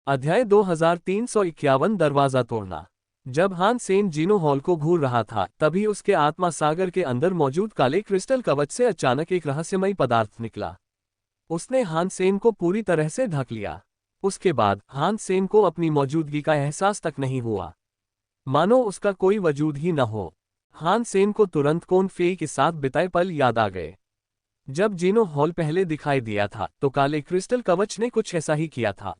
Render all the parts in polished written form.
अध्याय 2351 दरवाजा तोड़ना। जब हान सेन जीनो हॉल को घूर रहा था तभी उसके आत्मा सागर के अंदर मौजूद काले क्रिस्टल कवच से अचानक एक रहस्यमयी पदार्थ निकला। उसने हान सेन को पूरी तरह से ढक लिया। उसके बाद हान सेन को अपनी मौजूदगी का एहसास तक नहीं हुआ, मानो उसका कोई वजूद ही न हो। हान सेन को तुरंत कोन फेई के साथ बिताए पल याद आ गए। जब जीनो हॉल पहले दिखाई दिया था तो काले क्रिस्टल कवच ने कुछ ऐसा ही किया था।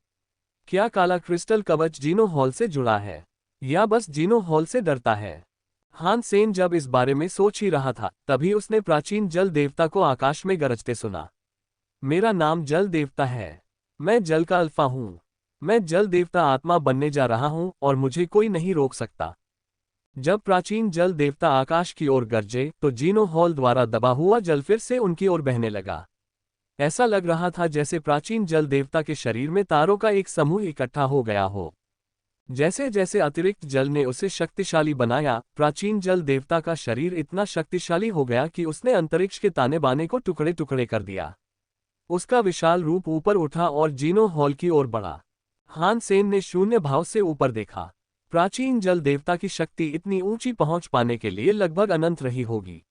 क्या काला क्रिस्टल कवच जीनो हॉल से जुड़ा है या बस जीनो हॉल से डरता है? हान सेन जब इस बारे में सोच ही रहा था तभी उसने प्राचीन जल देवता को आकाश में गरजते सुना। मेरा नाम जल देवता है। मैं जल का अल्फा हूँ। मैं जल देवता आत्मा बनने जा रहा हूँ और मुझे कोई नहीं रोक सकता। जब प्राचीन जल देवता आकाश की ओर गरजे तो जीनो हॉल द्वारा दबा हुआ जल फिर से उनकी ओर बहने लगा। ऐसा लग रहा था जैसे प्राचीन जल देवता के शरीर में तारों का एक समूह इकट्ठा हो गया हो। जैसे जैसे अतिरिक्त जल ने उसे शक्तिशाली बनाया, प्राचीन जल देवता का शरीर इतना शक्तिशाली हो गया कि उसने अंतरिक्ष के ताने बाने को टुकड़े टुकड़े कर दिया। उसका विशाल रूप ऊपर उठा और जीनो हॉल की ओर बढ़ा। हान सेन ने शून्य भाव से ऊपर देखा। प्राचीन जल देवता की शक्ति इतनी ऊंची पहुंच पाने के लिए लगभग अनंत रही होगी।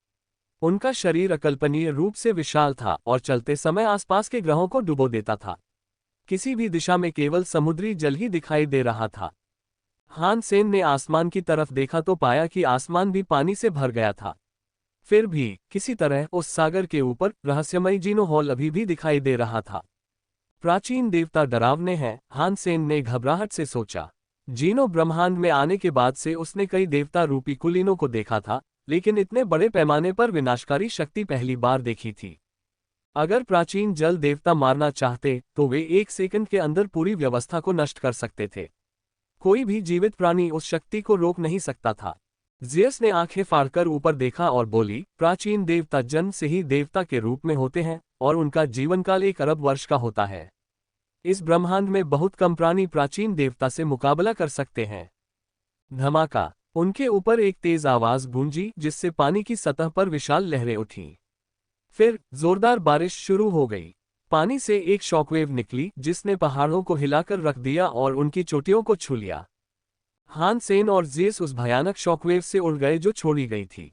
उनका शरीर अकल्पनीय रूप से विशाल था और चलते समय आसपास के ग्रहों को डुबो देता था। किसी भी दिशा में केवल समुद्री जल ही दिखाई दे रहा था। हान सेन ने आसमान की तरफ देखा तो पाया कि आसमान भी पानी से भर गया था। फिर भी किसी तरह उस सागर के ऊपर रहस्यमयी जीनो हॉल अभी भी दिखाई दे रहा था। प्राचीन देवता डरावने हैं, हान सेन ने घबराहट से सोचा। जीनो ब्रह्मांड में आने के बाद से उसने कई देवता रूपी कुलीनों को देखा था, लेकिन इतने बड़े पैमाने पर विनाशकारी शक्ति पहली बार देखी थी। अगर प्राचीन जल देवता मारना चाहते तो वे एक सेकंड के अंदर पूरी व्यवस्था को नष्ट कर सकते थे। कोई भी जीवित प्राणी उस शक्ति को रोक नहीं सकता था। जियस ने आंखें फाड़कर ऊपर देखा और बोली, प्राचीन देवता जन्म से ही देवता के रूप में होते हैं और उनका जीवनकाल 1 अरब वर्ष का होता है। इस ब्रह्मांड में बहुत कम प्राणी प्राचीन देवता से मुकाबला कर सकते हैं। धमाका। उनके ऊपर एक तेज आवाज गूंजी जिससे पानी की सतह पर विशाल लहरें उठीं। फिर जोरदार बारिश शुरू हो गई। पानी से एक शॉकवेव निकली जिसने पहाड़ों को हिलाकर रख दिया और उनकी चोटियों को छू लिया। हान सेन और जियस उस भयानक शॉकवेव से उड़ गए जो छोड़ी गई थी।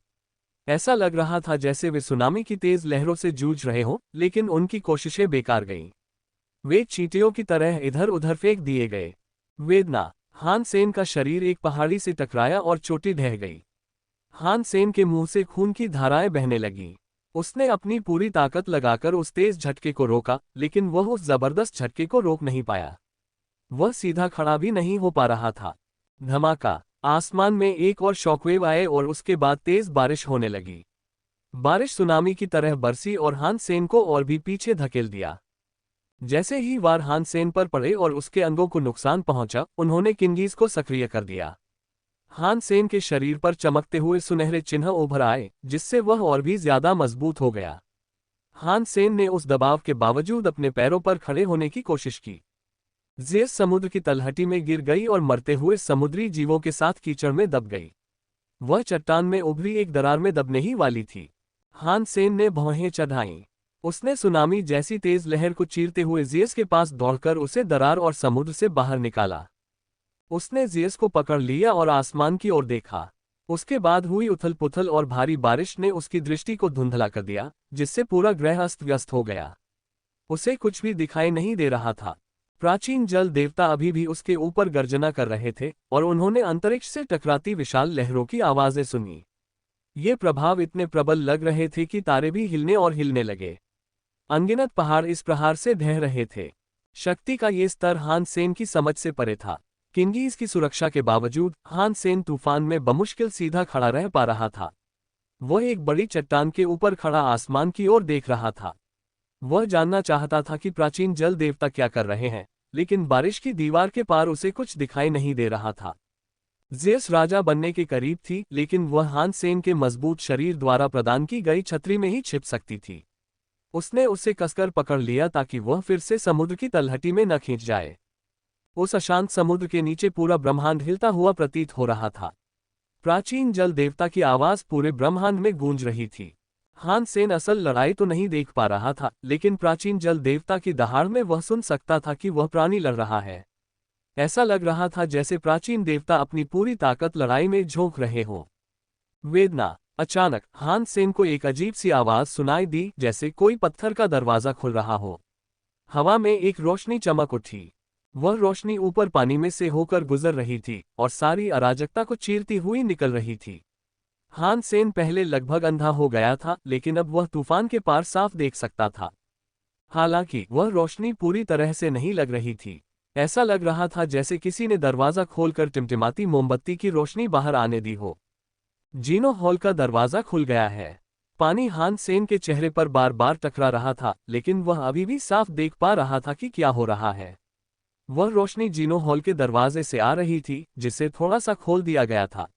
ऐसा लग रहा था जैसे वे सुनामी की तेज लहरों से जूझ रहे हों, लेकिन उनकी कोशिशें बेकार गईं। वे चींटियों की तरह इधर उधर फेंक दिए गए। वेदना। हान सेन का शरीर एक पहाड़ी से टकराया और चोटी ढह गई। हान सेन के मुंह से खून की धाराएं बहने लगीं। उसने अपनी पूरी ताकत लगाकर उस तेज झटके को रोका, लेकिन वह उस जबरदस्त झटके को रोक नहीं पाया। वह सीधा खड़ा भी नहीं हो पा रहा था। धमाका। आसमान में एक और शॉकवेव आए और उसके बाद तेज बारिश होने लगी। बारिश सुनामी की तरह बरसी और हान सेन को और भी पीछे धकेल दिया। जैसे ही वार हान सेन पर पड़े और उसके अंगों को नुकसान पहुंचा, उन्होंने किंगीज को सक्रिय कर दिया। हान सेन के शरीर पर चमकते हुए सुनहरे चिन्ह उभर आए, जिससे वह और भी ज्यादा मजबूत हो गया। हान सेन ने उस दबाव के बावजूद अपने पैरों पर खड़े होने की कोशिश की। जियस समुद्र की तलहटी में गिर गई और मरते हुए समुद्री जीवों के साथ कीचड़ में दब गई। वह चट्टान में उभरी एक दरार में दबने ही वाली थी। हान सेन ने भौहें चढ़ाईं। उसने सुनामी जैसी तेज लहर को चीरते हुए जियस के पास दौड़कर उसे दरार और समुद्र से बाहर निकाला। उसने जियस को पकड़ लिया और आसमान की ओर देखा। उसके बाद हुई उथल पुथल और भारी बारिश ने उसकी दृष्टि को धुंधला कर दिया, जिससे पूरा ग्रह अस्त व्यस्त हो गया। उसे कुछ भी दिखाई नहीं दे रहा था। प्राचीन जल देवता अभी भी उसके ऊपर गर्जना कर रहे थे और उन्होंने अंतरिक्ष से टकराती विशाल लहरों की आवाजें सुनी। ये प्रभाव इतने प्रबल लग रहे थे कि तारे भी हिलने और हिलने लगे। अनगिनत पहाड़ इस प्रहार से ढह रहे थे। शक्ति का ये स्तर हान सेन की समझ से परे था। किंगीज की सुरक्षा के बावजूद हान सेन तूफान में बमुश्किल सीधा खड़ा रह पा रहा था। वह एक बड़ी चट्टान के ऊपर खड़ा आसमान की ओर देख रहा था। वह जानना चाहता था कि प्राचीन जल देवता क्या कर रहे हैं, लेकिन बारिश की दीवार के पार उसे कुछ दिखाई नहीं दे रहा था। जियस राजा बनने के करीब थी, लेकिन वह हान सेन के मजबूत शरीर द्वारा प्रदान की गई छतरी में ही छिप सकती थी। उसने उसे कसकर पकड़ लिया ताकि वह फिर से समुद्र की तलहटी में न खींच जाए। उस अशांत समुद्र के नीचे पूरा ब्रह्मांड हिलता हुआ प्रतीत हो रहा था। प्राचीन जल देवता की आवाज पूरे ब्रह्मांड में गूंज रही थी। हान सेन असल लड़ाई तो नहीं देख पा रहा था, लेकिन प्राचीन जल देवता की दहाड़ में वह सुन सकता था कि वह प्राणी लड़ रहा है। ऐसा लग रहा था जैसे प्राचीन देवता अपनी पूरी ताकत लड़ाई में झोंक रहे हों। वेदना। अचानक हान सेन को एक अजीब सी आवाज सुनाई दी, जैसे कोई पत्थर का दरवाजा खुल रहा हो। हवा में एक रोशनी चमक उठी। वह रोशनी ऊपर पानी में से होकर गुजर रही थी और सारी अराजकता को चीरती हुई निकल रही थी। हान सेन पहले लगभग अंधा हो गया था, लेकिन अब वह तूफान के पार साफ देख सकता था। हालांकि वह रोशनी पूरी तरह से नहीं लग रही थी। ऐसा लग रहा था जैसे किसी ने दरवाजा खोलकर टिमटिमाती मोमबत्ती की रोशनी बाहर आने दी हो। जीनो हॉल का दरवाजा खुल गया है। पानी हान सेन के चेहरे पर बार बार टकरा रहा था, लेकिन वह अभी भी साफ देख पा रहा था कि क्या हो रहा है। वह रोशनी जीनो हॉल के दरवाजे से आ रही थी, जिसे थोड़ा सा खोल दिया गया था।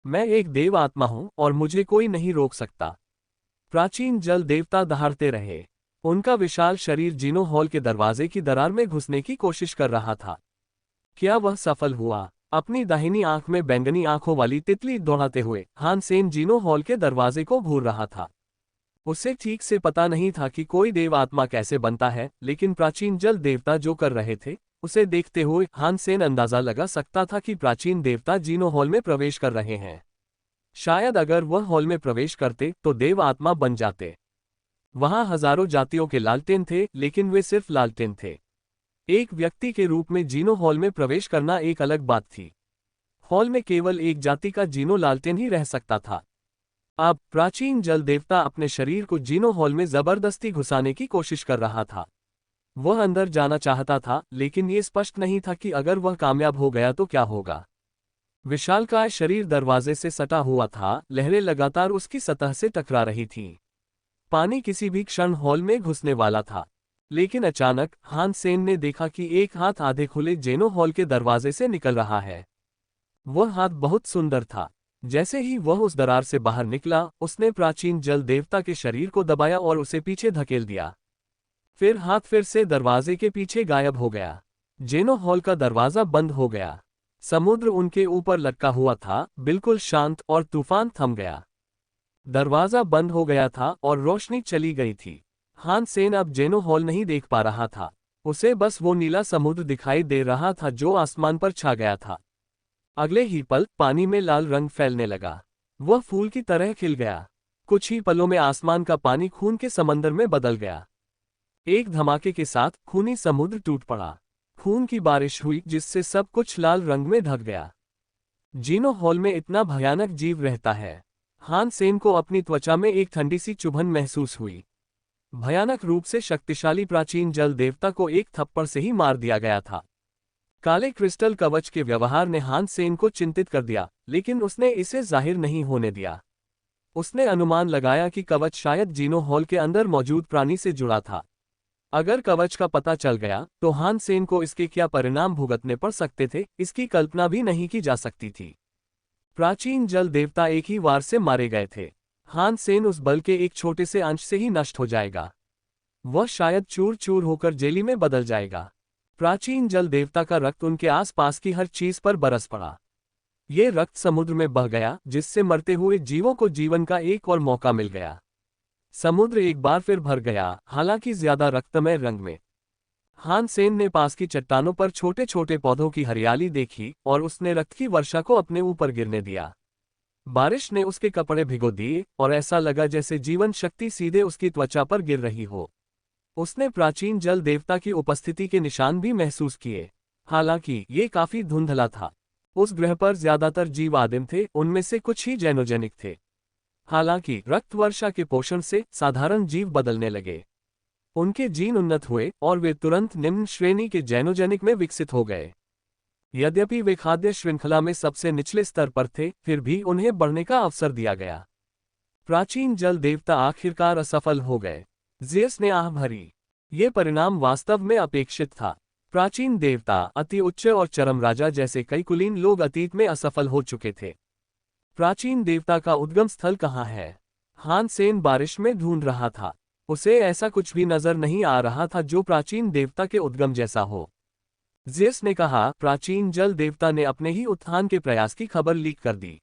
मैं एक देव आत्मा हूं और मुझे कोई नहीं रोक सकता। प्राचीन जल देवता दहाड़ते रहे। उनका विशाल शरीर जीनो हॉल के दरवाजे की दरार में घुसने की कोशिश कर रहा था। क्या वह सफल हुआ? अपनी दाहिनी आंख में बैंगनी आंखों वाली तितली दौड़ाते हुए हान सेन जीनो हॉल के दरवाजे को घूर रहा था। उसे ठीक से पता नहीं था कि कोई देव आत्मा कैसे बनता है, लेकिन प्राचीन जल देवता जो कर रहे थे उसे देखते हुए हान सेन अंदाजा लगा सकता था कि प्राचीन देवता जीनो हॉल में प्रवेश कर रहे हैं। शायद अगर वह हॉल में प्रवेश करते तो देव आत्मा बन जाते। वहां हजारों जातियों के लालटेन थे, लेकिन वे सिर्फ लालटेन थे। एक व्यक्ति के रूप में जीनो हॉल में प्रवेश करना एक अलग बात थी। हॉल में केवल एक जाति का जीनो लालटेन ही रह सकता था। अब प्राचीन जल देवता अपने शरीर को जीनो हॉल में जबरदस्ती घुसाने की कोशिश कर रहा था। वह अंदर जाना चाहता था, लेकिन ये स्पष्ट नहीं था कि अगर वह कामयाब हो गया तो क्या होगा। विशालकाय शरीर दरवाजे से सटा हुआ था, लहरें लगातार उसकी सतह से टकरा रही थीं। पानी किसी भी क्षण हॉल में घुसने वाला था। लेकिन अचानक हान सेन ने देखा कि एक हाथ आधे खुले जेनो हॉल के दरवाजे से निकल रहा है। वह हाथ बहुत सुंदर था। जैसे ही वह उस दरार से बाहर निकला, उसने प्राचीन जल देवता के शरीर को दबाया और उसे पीछे धकेल दिया। फिर हाथ फिर से दरवाजे के पीछे गायब हो गया। जेनो हॉल का दरवाजा बंद हो गया। समुद्र उनके ऊपर लटका हुआ था, बिल्कुल शांत, और तूफान थम गया। दरवाजा बंद हो गया था और रोशनी चली गई थी। हान सेन अब जेनो हॉल नहीं देख पा रहा था। उसे बस वो नीला समुद्र दिखाई दे रहा था जो आसमान पर छा गया था। अगले ही पल पानी में लाल रंग फैलने लगा। वह फूल की तरह खिल गया। कुछ ही पलों में आसमान का पानी खून के समंदर में बदल गया। एक धमाके के साथ खूनी समुद्र टूट पड़ा। खून की बारिश हुई जिससे सब कुछ लाल रंग में ढक गया। जीनो हॉल में इतना भयानक जीव रहता है। हान सेन को अपनी त्वचा में एक ठंडी सी चुभन महसूस हुई। भयानक रूप से शक्तिशाली प्राचीन जल देवता को एक थप्पड़ से ही मार दिया गया था। काले क्रिस्टल कवच के व्यवहार ने हान सेन को चिंतित कर दिया, लेकिन उसने इसे जाहिर नहीं होने दिया। उसने अनुमान लगाया कि कवच शायद जीनो हॉल के अंदर मौजूद प्राणी से जुड़ा था। अगर कवच का पता चल गया तो हान सेन को इसके क्या परिणाम भुगतने पड़ सकते थे, इसकी कल्पना भी नहीं की जा सकती थी। प्राचीन जल देवता एक ही वार से मारे गए थे। हान सेन उस बल के एक छोटे से अंश से ही नष्ट हो जाएगा। वह शायद चूर चूर होकर जेली में बदल जाएगा। प्राचीन जल देवता का रक्त उनके आसपास की हर चीज पर बरस पड़ा। ये रक्त समुद्र में बह गया, जिससे मरते हुए जीवों को जीवन का एक और मौका मिल गया। समुद्र एक बार फिर भर गया, हालांकि ज्यादा रक्तमय रंग में। हान सेन ने पास की चट्टानों पर छोटे छोटे पौधों की हरियाली देखी और उसने रक्त की वर्षा को अपने ऊपर गिरने दिया। बारिश ने उसके कपड़े भिगो दिए और ऐसा लगा जैसे जीवन शक्ति सीधे उसकी त्वचा पर गिर रही हो। उसने प्राचीन जल देवता की उपस्थिति के निशान भी महसूस किए, हालांकि ये काफी धुंधला था। उस ग्रह पर ज्यादातर जीव आदिम थे, उनमें से कुछ ही जैनोजेनिक थे। हालांकि रक्त वर्षा के पोषण से साधारण जीव बदलने लगे। उनके जीन उन्नत हुए और वे तुरंत निम्न श्रेणी के जैनोजेनिक में विकसित हो गए। यद्यपि वे खाद्य श्रृंखला में सबसे निचले स्तर पर थे, फिर भी उन्हें बढ़ने का अवसर दिया गया। प्राचीन जल देवता आखिरकार असफल हो गए। ज़ियस ने आह भरी। ये परिणाम वास्तव में अपेक्षित था। प्राचीन देवता, अति उच्च और चरम राजा जैसे कई कुलीन लोग अतीत में असफल हो चुके थे। प्राचीन देवता का उद्गम स्थल कहाँ है? हान सेन बारिश में ढूंढ रहा था। उसे ऐसा कुछ भी नजर नहीं आ रहा था जो प्राचीन देवता के उद्गम जैसा हो। ज़ियस ने कहा, प्राचीन जल देवता ने अपने ही उत्थान के प्रयास की खबर लीक कर दी।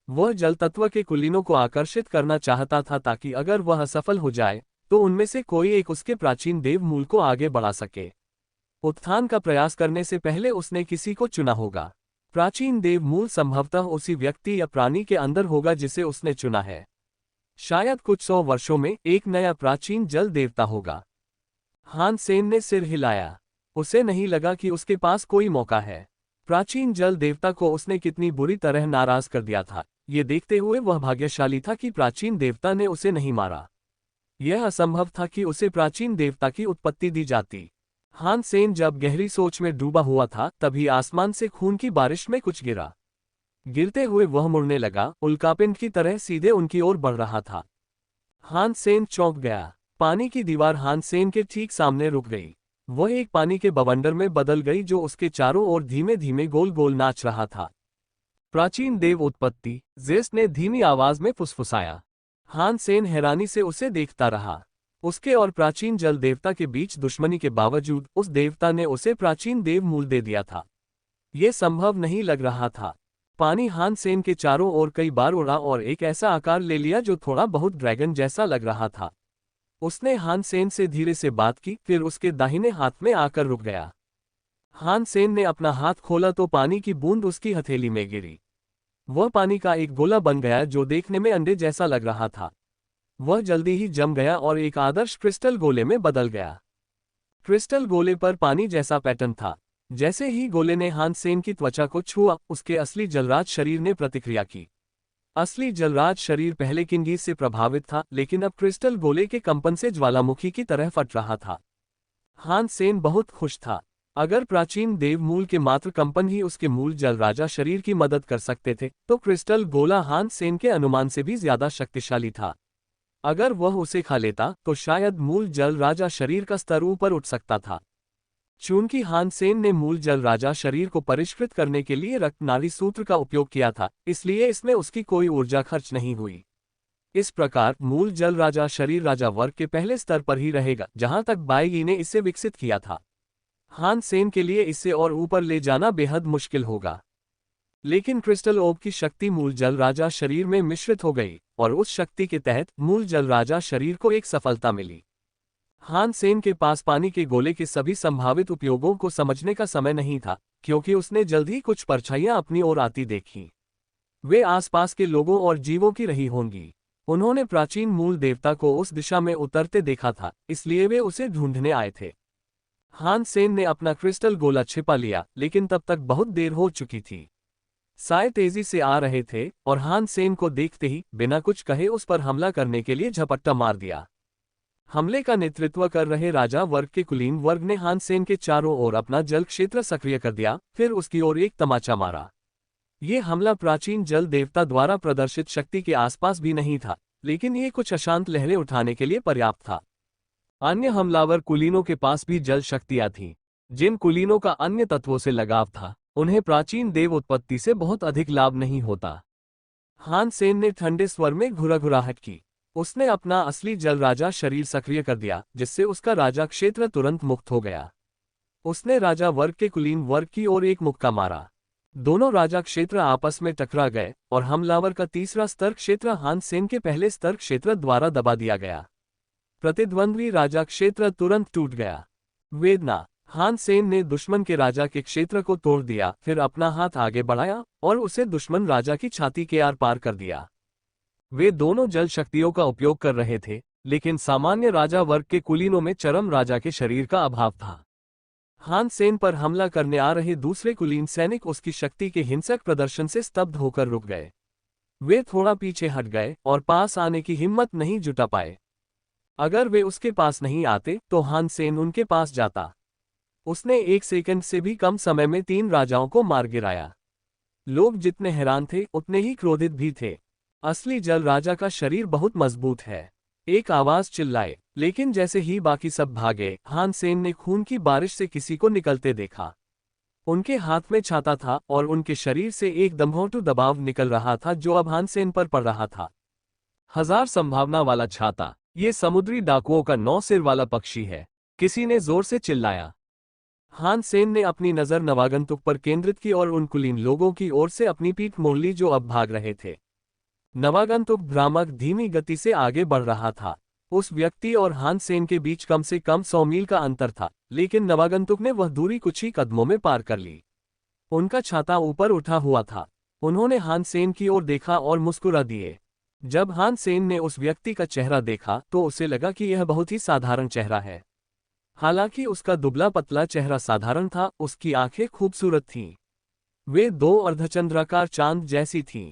वह जल तत्व के कुलीनों को आकर्षित करना चाहता था ताकि अगर वह असफल हो जाए तो उनमें से कोई एक उसके प्राचीन देव मूल को आगे बढ़ा सके। उत्थान का प्रयास करने से पहले उसने किसी को चुना होगा। प्राचीन देव मूल संभवतः उसी व्यक्ति या प्राणी के अंदर होगा जिसे उसने चुना है। शायद कुछ 100 वर्षों में एक नया प्राचीन जल देवता होगा। हान सेन ने सिर हिलाया। उसे नहीं लगा कि उसके पास कोई मौका है। प्राचीन जल देवता को उसने कितनी बुरी तरह नाराज कर दिया था। ये देखते हुए वह भाग्यशाली था कि प्राचीन देवता ने उसे नहीं मारा। यह असंभव था कि उसे प्राचीन देवता की उत्पत्ति दी जाती। हान सेन जब गहरी सोच में डूबा हुआ था तभी आसमान से खून की बारिश में कुछ गिरा। गिरते हुए वह मुड़ने लगा, उल्कापिंड की तरह सीधे उनकी ओर बढ़ रहा था। हान सेन चौंक गया। पानी की दीवार हान सेन के ठीक सामने रुक गई। वह एक पानी के बवंडर में बदल गई जो उसके चारों ओर धीमे धीमे गोल गोल नाच रहा था। प्राचीन देव उत्पत्ति, जेस ने धीमी आवाज में फुसफुसाया। हान सेन हैरानी से उसे देखता रहा। उसके और प्राचीन जल देवता के बीच दुश्मनी के बावजूद उस देवता ने उसे प्राचीन देव मूल दे दिया था। यह संभव नहीं लग रहा था। पानी हान सेन के चारों ओर कई बार उड़ा और एक ऐसा आकार ले लिया जो थोड़ा बहुत ड्रैगन जैसा लग रहा था। उसने हान सेन से धीरे से बात की, फिर उसके दाहिने हाथ में आकर रुक गया। हान सेन ने अपना हाथ खोला तो पानी की बूंद उसकी हथेली में गिरी। वह पानी का एक गोला बन गया जो देखने में अंडे जैसा लग रहा था। वह जल्दी ही जम गया और एक आदर्श क्रिस्टल गोले में बदल गया। क्रिस्टल गोले पर पानी जैसा पैटर्न था। जैसे ही गोले ने हान सेन की त्वचा को छुआ, उसके असली जलराज शरीर ने प्रतिक्रिया की। असली जलराज शरीर पहले किंगीज से प्रभावित था, लेकिन अब क्रिस्टल गोले के कंपन से ज्वालामुखी की तरह फट रहा था। हान सेन बहुत खुश था। अगर प्राचीन देव मूल के मात्र कंपन ही उसके मूल जल राजा शरीर की मदद कर सकते थे, तो क्रिस्टल गोला हान सेन के अनुमान से भी ज्यादा शक्तिशाली था। अगर वह उसे खा लेता तो शायद मूल जल राजा शरीर का स्तर ऊपर उठ सकता था। चूंकि हान सेन ने मूल जल राजा शरीर को परिष्कृत करने के लिए रक्त नाड़ी सूत्र का उपयोग किया था, इसलिए इसमें उसकी कोई ऊर्जा खर्च नहीं हुई। इस प्रकार मूल जल राजा शरीर राजा वर्ग के पहले स्तर पर ही रहेगा, जहां तक बाएगी ने इसे विकसित किया था। हान सेन के लिए इसे और ऊपर ले जाना बेहद मुश्किल होगा। लेकिन क्रिस्टल ओब की शक्ति मूल जल राजा शरीर में मिश्रित हो गई और उस शक्ति के तहत मूल जल राजा शरीर को एक सफलता मिली। हान सेन के पास पानी के गोले के सभी संभावित उपयोगों को समझने का समय नहीं था, क्योंकि उसने जल्द ही कुछ परछाइयां अपनी ओर आती देखीं। वे आसपास के लोगों और जीवों की रही होंगी। उन्होंने प्राचीन मूल देवता को उस दिशा में उतरते देखा था, इसलिए वे उसे ढूंढने आए थे। हान सेन ने अपना क्रिस्टल गोला छिपा लिया, लेकिन तब तक बहुत देर हो चुकी थी। साए तेजी से आ रहे थे और हान सेन को देखते ही बिना कुछ कहे उस पर हमला करने के लिए झपट्टा मार दिया। हमले का नेतृत्व कर रहे राजा वर्ग के कुलीन वर्ग ने हान सेन के चारों ओर अपना जल क्षेत्र सक्रिय कर दिया, फिर उसकी ओर एक तमाचा मारा। ये हमला प्राचीन जल देवता द्वारा प्रदर्शित शक्ति के आसपास भी नहीं था, लेकिन ये कुछ अशांत लहरें उठाने के लिए पर्याप्त था। अन्य हमलावर कुलीनों के पास भी जल शक्तियां थीं। जिन कुलीनों का अन्य तत्वों से लगाव था, उन्हें प्राचीन देव उत्पत्ति से बहुत अधिक लाभ नहीं होता। हान सेन ने ठंडे स्वर में घुराघुराहट की। उसने अपना असली जल राजा शरीर सक्रिय कर दिया, जिससे उसका राजा क्षेत्र तुरंत मुक्त हो गया। उसने राजा वर्ग के कुलीन वर्ग की ओर एक मुक्का मारा। दोनों राजा क्षेत्र आपस में टकरा गए और हमलावर का तीसरा स्तर क्षेत्र हान सेन के पहले स्तर क्षेत्र द्वारा दबा दिया गया। प्रतिद्वंद्वी राजा क्षेत्र तुरंत टूट गया। वेदना। हान सेन ने दुश्मन के राजा के क्षेत्र को तोड़ दिया, फिर अपना हाथ आगे बढ़ाया और उसे दुश्मन राजा की छाती के आर पार कर दिया। वे दोनों जल शक्तियों का उपयोग कर रहे थे, लेकिन सामान्य राजा वर्ग के कुलीनों में चरम राजा के शरीर का अभाव था। हान सेन पर हमला करने आ रहे दूसरे कुलीन सैनिक उसकी शक्ति के हिंसक प्रदर्शन से स्तब्ध होकर रुक गए। वे थोड़ा पीछे हट गए और पास आने की हिम्मत नहीं जुटा पाए। अगर वे उसके पास नहीं आते तो हान सेन उनके पास जाता। उसने 1 सेकंड से भी कम समय में 3 राजाओं को मार गिराया। लोग जितने हैरान थे उतने ही क्रोधित भी थे। असली जल राजा का शरीर बहुत मजबूत है। एक आवाज चिल्लाए, लेकिन जैसे ही बाकी सब भागे, हान सेन ने खून की बारिश से किसी को निकलते देखा। उनके हाथ में छाता था और उनके शरीर से एक दमघोंटू दबाव निकल रहा था जो अब हान सेन पर पड़ रहा था। 1000 संभावना वाला छाता। ये समुद्री डाकुओं का 9 सिर वाला पक्षी है, किसी ने जोर से चिल्लाया। हान सेन ने अपनी नजर नवागंतुक पर केंद्रित की और उन कुलीन लोगों की ओर से अपनी पीठ मोड़ ली जो अब भाग रहे थे। नवागंतुक भ्रामक धीमी गति से आगे बढ़ रहा था। उस व्यक्ति और हान सेन के बीच कम से कम 100 मील का अंतर था, लेकिन नवागंतुक ने वह दूरी कुछ ही कदमों में पार कर ली। उनका छाता ऊपर उठा हुआ था। उन्होंने हान सेन की ओर देखा और मुस्कुरा दिए। जब हान सेन ने उस व्यक्ति का चेहरा देखा तो उसे लगा कि यह बहुत ही साधारण चेहरा है। हालांकि उसका दुबला पतला चेहरा साधारण था, उसकी आंखें खूबसूरत थीं। वे 2 अर्धचंद्राकार चांद जैसी थीं।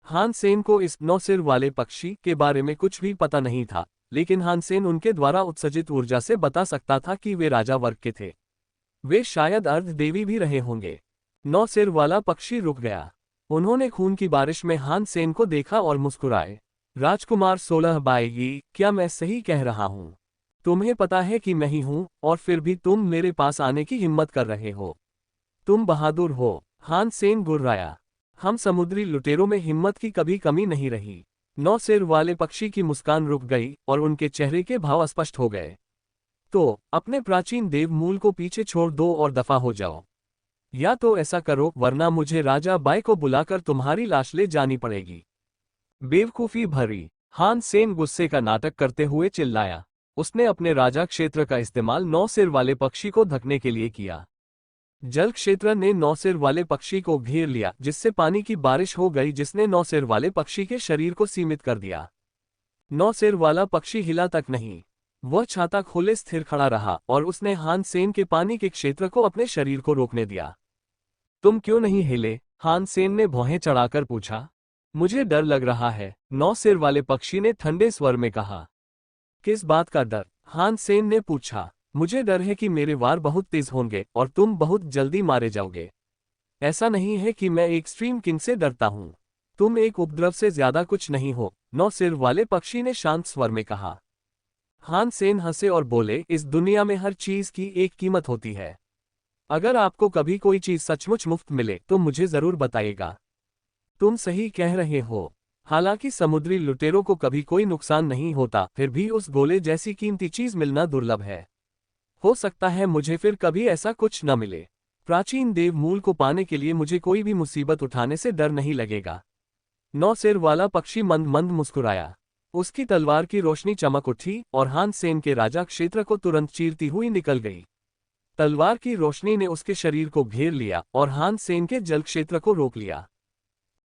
हान सेन को इस 9 सिर वाले पक्षी के बारे में कुछ भी पता नहीं था, लेकिन हान सेन उनके द्वारा उत्सर्जित ऊर्जा से बता सकता था कि वे राजा वर्ग के थे। वे शायद अर्ध देवी भी रहे होंगे। 9 सिर वाला पक्षी रुक गया। उन्होंने खून की बारिश में हान सेन को देखा और मुस्कुराए। राजकुमार 16 बाएगी, क्या मैं सही कह रहा हूँ? तुम्हें पता है कि मैं ही हूँ, और फिर भी तुम मेरे पास आने की हिम्मत कर रहे हो। तुम बहादुर हो। हान सेन गुर्राया। हम समुद्री लुटेरों में हिम्मत की कभी कमी नहीं रही। 9 सिर वाले पक्षी की मुस्कान रुक गई और उनके चेहरे के भाव स्पष्ट हो गए। तो अपने प्राचीन देव मूल को पीछे छोड़ दो और दफा हो जाओ। या तो ऐसा करो, वरना मुझे राजा बाय को बुलाकर तुम्हारी लाश ले जानी पड़ेगी। बेवकूफी भरी। हान सेन गुस्से का नाटक करते हुए चिल्लाया। उसने अपने राजा क्षेत्र का इस्तेमाल 9 सिर वाले पक्षी को धकने के लिए किया। जल क्षेत्र ने 9 सिर वाले पक्षी को घेर लिया, जिससे पानी की बारिश हो गई जिसने 9 सिर वाले पक्षी के शरीर को सीमित कर दिया। 9 सिर वाला पक्षी हिला तक नहीं। वह छाता खोले स्थिर खड़ा रहा और उसने हान सेन के पानी के क्षेत्र को अपने शरीर को रोकने दिया। तुम क्यों नहीं हिले? हान सेन ने भौहें चढ़ाकर पूछा। मुझे डर लग रहा है, 9 सिर वाले पक्षी ने ठंडे स्वर में कहा। किस बात का डर? हान सेन ने पूछा। मुझे डर है कि मेरे वार बहुत तेज होंगे और तुम बहुत जल्दी मारे जाओगे। ऐसा नहीं है कि मैं एक एक्सट्रीम किंग से डरता हूं। तुम एक उपद्रव से ज्यादा कुछ नहीं हो, 9 सिर वाले पक्षी ने शांत स्वर में कहा। हान सेन हंसे और बोले, इस दुनिया में हर चीज की एक कीमत होती है। अगर आपको कभी कोई चीज सचमुच मुफ्त मिले तो मुझे जरूर बताइएगा। तुम सही कह रहे हो। हालांकि समुद्री लुटेरों को कभी कोई नुकसान नहीं होता, फिर भी उस गोले जैसी कीमती चीज मिलना दुर्लभ है। हो सकता है मुझे फिर कभी ऐसा कुछ न मिले। प्राचीन देव मूल को पाने के लिए मुझे कोई भी मुसीबत उठाने से डर नहीं लगेगा। 9 सिर वाला पक्षी मंद मंद मुस्कुराया। उसकी तलवार की रोशनी चमक उठी और हान सेन के राजा क्षेत्र को तुरंत चीरती हुई निकल गई। तलवार की रोशनी ने उसके शरीर को घेर लिया और हान सेन के जल क्षेत्र को रोक लिया।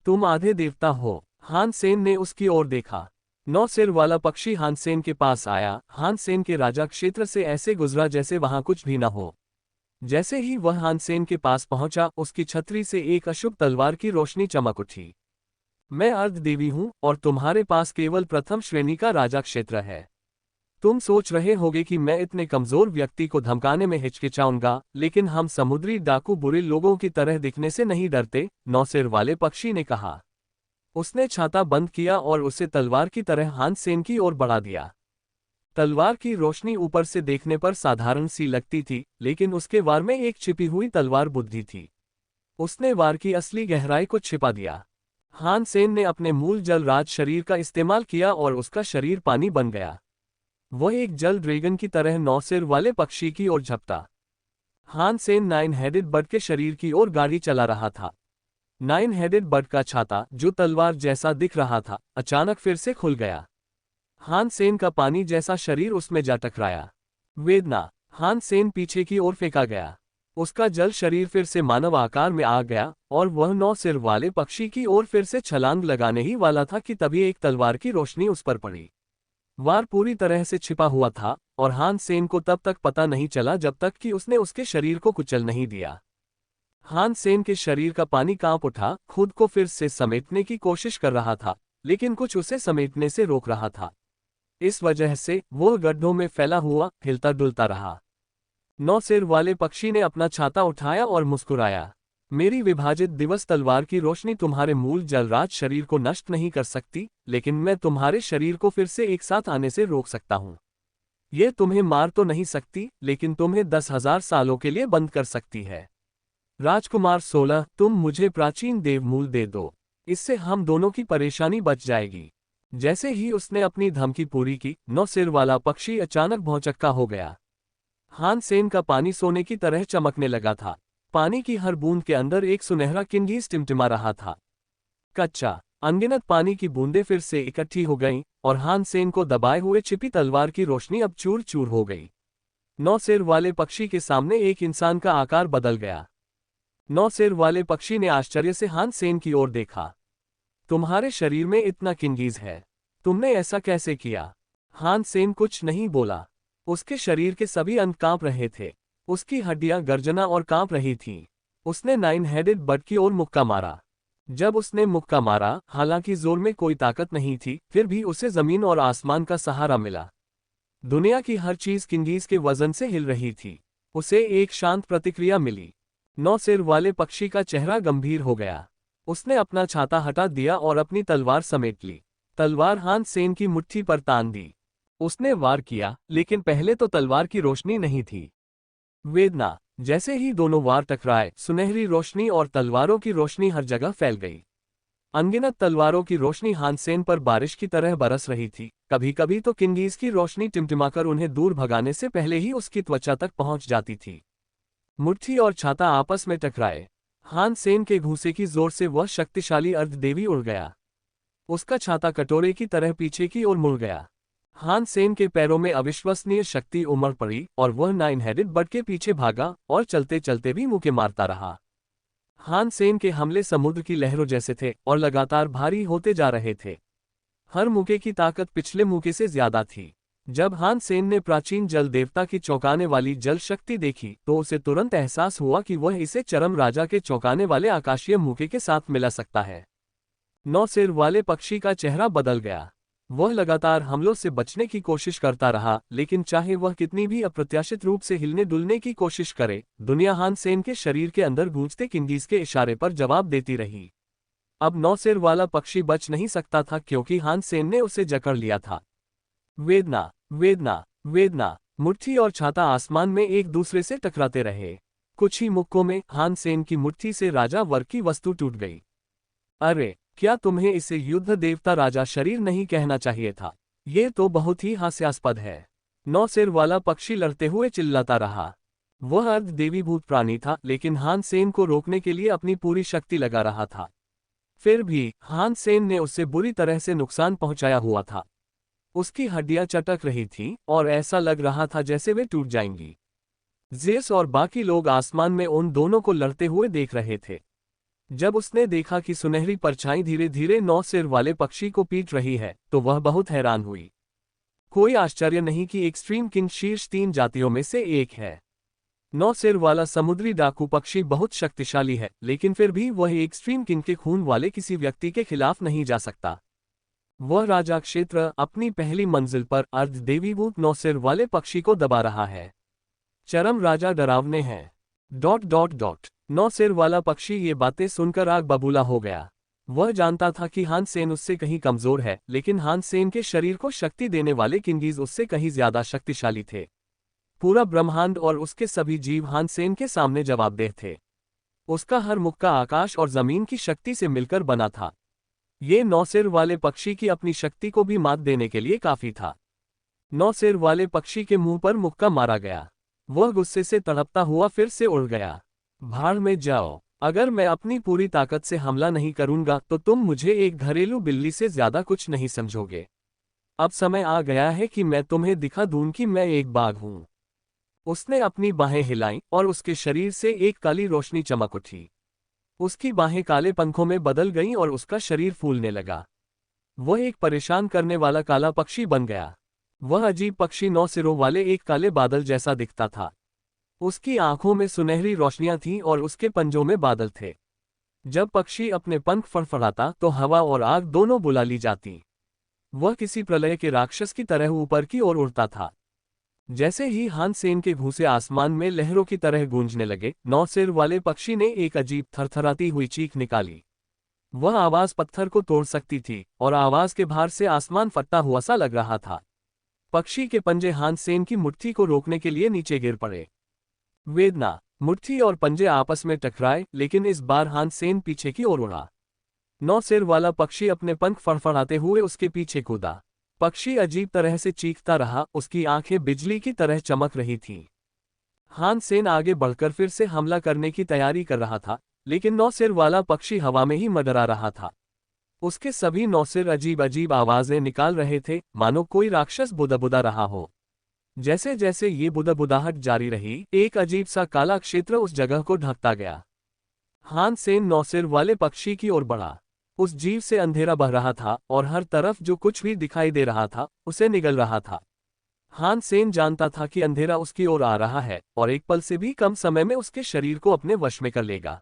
तुम आधे देवता हो। हान सेन ने उसकी ओर देखा। 9 सिर वाला पक्षी हान सेन के पास आया। हान सेन के राजा क्षेत्र से ऐसे गुजरा जैसे वहां कुछ भी न हो। जैसे ही वह हान सेन के पास पहुंचा, उसकी छतरी से एक अशुभ तलवार की रोशनी चमक उठी। मैं अर्धदेवी हूं और तुम्हारे पास केवल प्रथम श्रेणी का राजा क्षेत्र है। तुम सोच रहे होगे कि मैं इतने कमजोर व्यक्ति को धमकाने में हिचकिचाऊंगा, लेकिन हम समुद्री डाकू बुरे लोगों की तरह दिखने से नहीं डरते, 9 सिर वाले पक्षी ने कहा। उसने छाता बंद किया और उसे तलवार की तरह हान सेन की ओर बढ़ा दिया। तलवार की रोशनी ऊपर से देखने पर साधारण सी लगती थी, लेकिन उसके वार में एक छिपी हुई तलवार बुद्धि थी। उसने वार की असली गहराई को छिपा दिया। हान सेन ने अपने मूल जल राज शरीर का इस्तेमाल किया और उसका शरीर पानी बन गया। वह एक जल ड्रैगन की तरह 9 सिर वाले पक्षी की ओर झपटा। हान सेन 9 हेडेड बर्ड के शरीर की ओर गाड़ी चला रहा था। 9 हेडेड बर्ड का छाता, जो तलवार जैसा दिख रहा था, अचानक फिर से खुल गया। हान सेन का पानी जैसा शरीर उसमें जा टकराया। वेदना। हान सेन पीछे की ओर फेंका गया। उसका जल शरीर फिर से मानव आकार में आ गया और वह 9 सिर वाले पक्षी की ओर फिर से छलांग लगाने ही वाला था कि तभी एक तलवार की रोशनी उस पर पड़ी। वार पूरी तरह से छिपा हुआ था और हान सेन को तब तक पता नहीं चला जब तक कि उसने उसके शरीर को कुचल नहीं दिया। हान सेन के शरीर का पानी कांप उठा, खुद को फिर से समेटने की कोशिश कर रहा था, लेकिन कुछ उसे समेटने से रोक रहा था। इस वजह से वह गड्ढों में फैला हुआ हिलता डुलता रहा। 9 सिर वाले पक्षी ने अपना छाता उठाया और मुस्कुराया। मेरी विभाजित दिवस तलवार की रोशनी तुम्हारे मूल जलराज शरीर को नष्ट नहीं कर सकती, लेकिन मैं तुम्हारे शरीर को फिर से एक साथ आने से रोक सकता हूँ। यह तुम्हें मार तो नहीं सकती, लेकिन तुम्हें 10,000 सालों के लिए बंद कर सकती है। राजकुमार 16, तुम मुझे प्राचीन देवमूल दे दो। इससे हम दोनों की परेशानी बच जाएगी। जैसे ही उसने अपनी धमकी पूरी की, 9 सिर वाला पक्षी अचानक भौचक्का हो गया। हान सेन का पानी सोने की तरह चमकने लगा था। पानी की हर बूंद के अंदर एक सुनहरा किंडीज टिमटिमा रहा था। कच्चा। अनगिनत पानी की बूंदें फिर से इकट्ठी हो गईं और हान सेन को दबाए हुए छिपी तलवार की रोशनी अब चूर चूर हो गई। 9 सिर वाले पक्षी के सामने एक इंसान का आकार बदल गया। 9 सिर वाले पक्षी ने आश्चर्य से हान सेन की ओर देखा। तुम्हारे शरीर में इतना किंगीज है, तुमने ऐसा कैसे किया? हान सेन कुछ नहीं बोला। उसके शरीर के सभी अंग कांप रहे थे। उसकी हड्डियां गर्जना और कांप रही थीं। उसने 9 हेडेड बर्ड की ओर मुक्का मारा। जब उसने मुक्का मारा, हालांकि जोर में कोई ताकत नहीं थी, फिर भी उसे जमीन और आसमान का सहारा मिला। दुनिया की हर चीज किंगीज के वजन से हिल रही थी। उसे एक शांत प्रतिक्रिया मिली। 9 सिर वाले पक्षी का चेहरा गंभीर हो गया। उसने अपना छाता हटा दिया और अपनी तलवार समेट ली। तलवार हान सेन की मुट्ठी पर तान दी। उसने वार किया, लेकिन पहले तो तलवार की रोशनी नहीं थी। वेदना। जैसे ही दोनों वार टकराए, सुनहरी रोशनी और तलवारों की रोशनी हर जगह फैल गई। अनगिनत तलवारों की रोशनी हान सेन पर बारिश की तरह बरस रही थी। कभी कभी तो किंगीज की रोशनी टिमटिमाकर उन्हें दूर भगाने से पहले ही उसकी त्वचा तक पहुंच जाती थी। मुट्ठी और छाता आपस में टकराए। हान सेन के घूंसे की जोर से वह शक्तिशाली अर्धदेवी उड़ गया। उसका छाता कटोरे की तरह पीछे की ओर मुड़ गया। हान सेन के पैरों में अविश्वसनीय शक्ति उमड़ पड़ी और वह 9 हेडेड बर्ड के पीछे भागा और चलते चलते भी मुक्के मारता रहा। हान सेन के हमले समुद्र की लहरों जैसे थे और लगातार भारी होते जा रहे थे। हर मुक्के की ताकत पिछले मुक्के से ज्यादा थी। जब हान सेन ने प्राचीन जल देवता की चौंकाने वाली जल शक्ति देखी, तो उसे तुरंत एहसास हुआ कि वह इसे चरम राजा के चौंकाने वाले आकाशीय मुक्के के साथ मिला सकता है। 9 सिर वाले पक्षी का चेहरा बदल गया। वह लगातार हमलों से बचने की कोशिश करता रहा, लेकिन चाहे वह कितनी भी अप्रत्याशित रूप से हिलने डुलने की कोशिश करे, दुनिया हान सेन के शरीर के अंदर गूंजते किंगीज के इशारे पर जवाब देती रही। अब 9 सिर वाला पक्षी बच नहीं सकता था, क्योंकि हान सेन ने उसे जकड़ लिया था। वेदना, वेदना, वेदना। मुट्ठी और छाता आसमान में एक दूसरे से टकराते रहे। कुछ ही मुक्कों में हान सेन की मुट्ठी से राजा वर्ग की वस्तु टूट गई। अरे, क्या तुम्हें इसे युद्ध देवता राजा शरीर नहीं कहना चाहिए था? ये तो बहुत ही हास्यास्पद है। 9 सिर वाला पक्षी लड़ते हुए चिल्लाता रहा। वह अर्ध देवीभूत प्राणी था, लेकिन हान सेन को रोकने के लिए अपनी पूरी शक्ति लगा रहा था। फिर भी हान सेन ने उससे बुरी तरह से नुकसान पहुंचाया हुआ था। उसकी हड्डियां चटक रही थीं और ऐसा लग रहा था जैसे वे टूट जाएंगी। जेस और बाकी लोग आसमान में उन दोनों को लड़ते हुए देख रहे थे। जब उसने देखा कि सुनहरी परछाई धीरे धीरे 9 सिर वाले पक्षी को पीट रही है, तो वह बहुत हैरान हुई। कोई आश्चर्य नहीं कि एक्सट्रीम किंग शीर्ष 3 जातियों में से एक है। 9 सिर वाला समुद्री डाकू पक्षी बहुत शक्तिशाली है, लेकिन फिर भी वह एक्सट्रीम किंग के खून वाले किसी व्यक्ति के खिलाफ नहीं जा सकता। वह राजा क्षेत्र अपनी पहली मंजिल पर अर्धदेवीभूत 9 सिर वाले पक्षी को दबा रहा है। चरम राजा डरावने हैं। ... 9 सिर वाला पक्षी ये बातें सुनकर आग बबूला हो गया। वह जानता था कि हान सेन उससे कहीं कमजोर है, लेकिन हान सेन के शरीर को शक्ति देने वाले किंगीज उससे कहीं ज्यादा शक्तिशाली थे। पूरा ब्रह्मांड और उसके सभी जीव हान सेन के सामने जवाबदेह थे। उसका हर मुक्का आकाश और जमीन की शक्ति से मिलकर बना था। ये 9 सिर वाले पक्षी की अपनी शक्ति को भी मात देने के लिए काफी था। 9 सिर वाले पक्षी के मुंह पर मुक्का मारा गया। वह गुस्से से तड़पता हुआ फिर से उड़ गया। भाड़ में जाओ। अगर मैं अपनी पूरी ताकत से हमला नहीं करूंगा तो तुम मुझे एक घरेलू बिल्ली से ज्यादा कुछ नहीं समझोगे। अब समय आ गया है कि मैं तुम्हें दिखा दूं कि मैं एक बाघ हूं। उसने अपनी बाहें हिलाईं और उसके शरीर से एक काली रोशनी चमक उठी। उसकी बाहें काले पंखों में बदल गईं और उसका शरीर फूलने लगा। वह एक परेशान करने वाला काला पक्षी बन गया। वह अजीब पक्षी 9 सिरों वाले एक काले बादल जैसा दिखता था। उसकी आंखों में सुनहरी रोशनियां थीं और उसके पंजों में बादल थे। जब पक्षी अपने पंख फड़फड़ाता तो हवा और आग दोनों बुला ली जाती। वह किसी प्रलय के राक्षस की तरह ऊपर की ओर उड़ता था। जैसे ही हान सेन के घूंसे आसमान में लहरों की तरह गूंजने लगे, 9 सिर वाले पक्षी ने एक अजीब थरथराती हुई चीख निकाली। वह आवाज पत्थर को तोड़ सकती थी और आवाज के भार से आसमान फटता हुआ सा लग रहा था। पक्षी के पंजे हान सेन की मुट्ठी को रोकने के लिए नीचे गिर पड़े। वेदना। मुट्ठी और पंजे आपस में टकराए, लेकिन इस बार हान सेन पीछे की ओर उड़ा। 9 सिर वाला पक्षी अपने पंख फड़फड़ाते हुए उसके पीछे कूदा। पक्षी अजीब तरह से चीखता रहा, उसकी आंखें बिजली की तरह चमक रही थीं। हान सेन आगे बढ़कर फिर से हमला करने की तैयारी कर रहा था, लेकिन 9 सिर वाला पक्षी हवा में ही मंडरा रहा था। उसके सभी नौसिर अजीब अजीब आवाजें निकाल रहे थे, मानो कोई राक्षस बुदबुदा रहा हो। जैसे जैसे ये बुदबुदाहट जारी रही, एक अजीब सा काला क्षेत्र उस जगह को ढकता गया। हान सेन नौसिर वाले पक्षी की ओर बढ़ा। उस जीव से अंधेरा बह रहा था और हर तरफ जो कुछ भी दिखाई दे रहा था उसे निगल रहा था। हान सेन जानता था कि अंधेरा उसकी ओर आ रहा है और एक पल से भी कम समय में उसके शरीर को अपने वश में कर लेगा।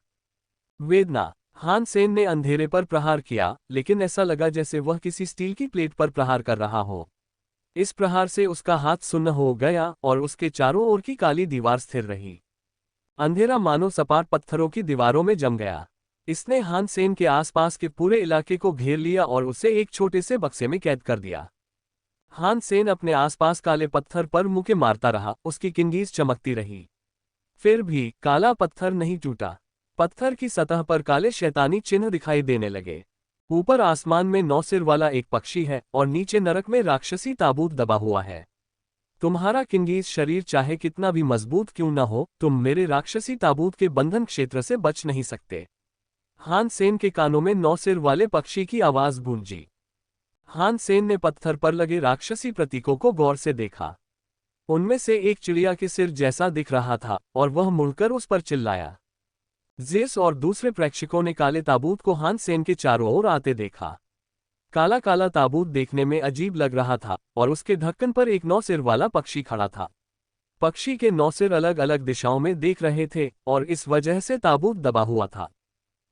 वेदना। हान सेन ने अंधेरे पर प्रहार किया, लेकिन ऐसा लगा जैसे वह किसी स्टील की प्लेट पर प्रहार कर रहा हो। इस प्रहार से उसका हाथ सुन्न हो गया और उसके चारों ओर की काली दीवार स्थिर रही। अंधेरा मानो सपाट पत्थरों की दीवारों में जम गया। इसने हान सेन के आसपास के पूरे इलाके को घेर लिया और उसे एक छोटे से बक्से में कैद कर दिया। हान सेन अपने आसपास काले पत्थर पर मुक्के मारता रहा, उसकी किंगीज चमकती रही। फिर भी काला पत्थर नहीं टूटा। पत्थर की सतह पर काले शैतानी चिन्ह दिखाई देने लगे। ऊपर आसमान में 9 सिर वाला एक पक्षी है और नीचे नरक में राक्षसी ताबूत दबा हुआ है। तुम्हारा किंगीज शरीर चाहे कितना भी मजबूत क्यों न हो, तुम मेरे राक्षसी ताबूत के बंधन क्षेत्र से बच नहीं सकते। हान सेन के कानों में 9 सिर वाले पक्षी की आवाज गूंजी। हान सेन ने पत्थर पर लगे राक्षसी प्रतीकों को गौर से देखा। उनमें से एक चिड़िया के सिर जैसा दिख रहा था और वह मुड़कर उस पर चिल्लाया। जेस और दूसरे प्रेक्षकों ने काले ताबूत को हान सेन के चारों ओर आते देखा। काला काला ताबूत देखने में अजीब लग रहा था और उसके ढक्कन पर एक 9 सिर वाला पक्षी खड़ा था। पक्षी के 9 सिर अलग अलग दिशाओं में देख रहे थे और इस वजह से ताबूत दबा हुआ था।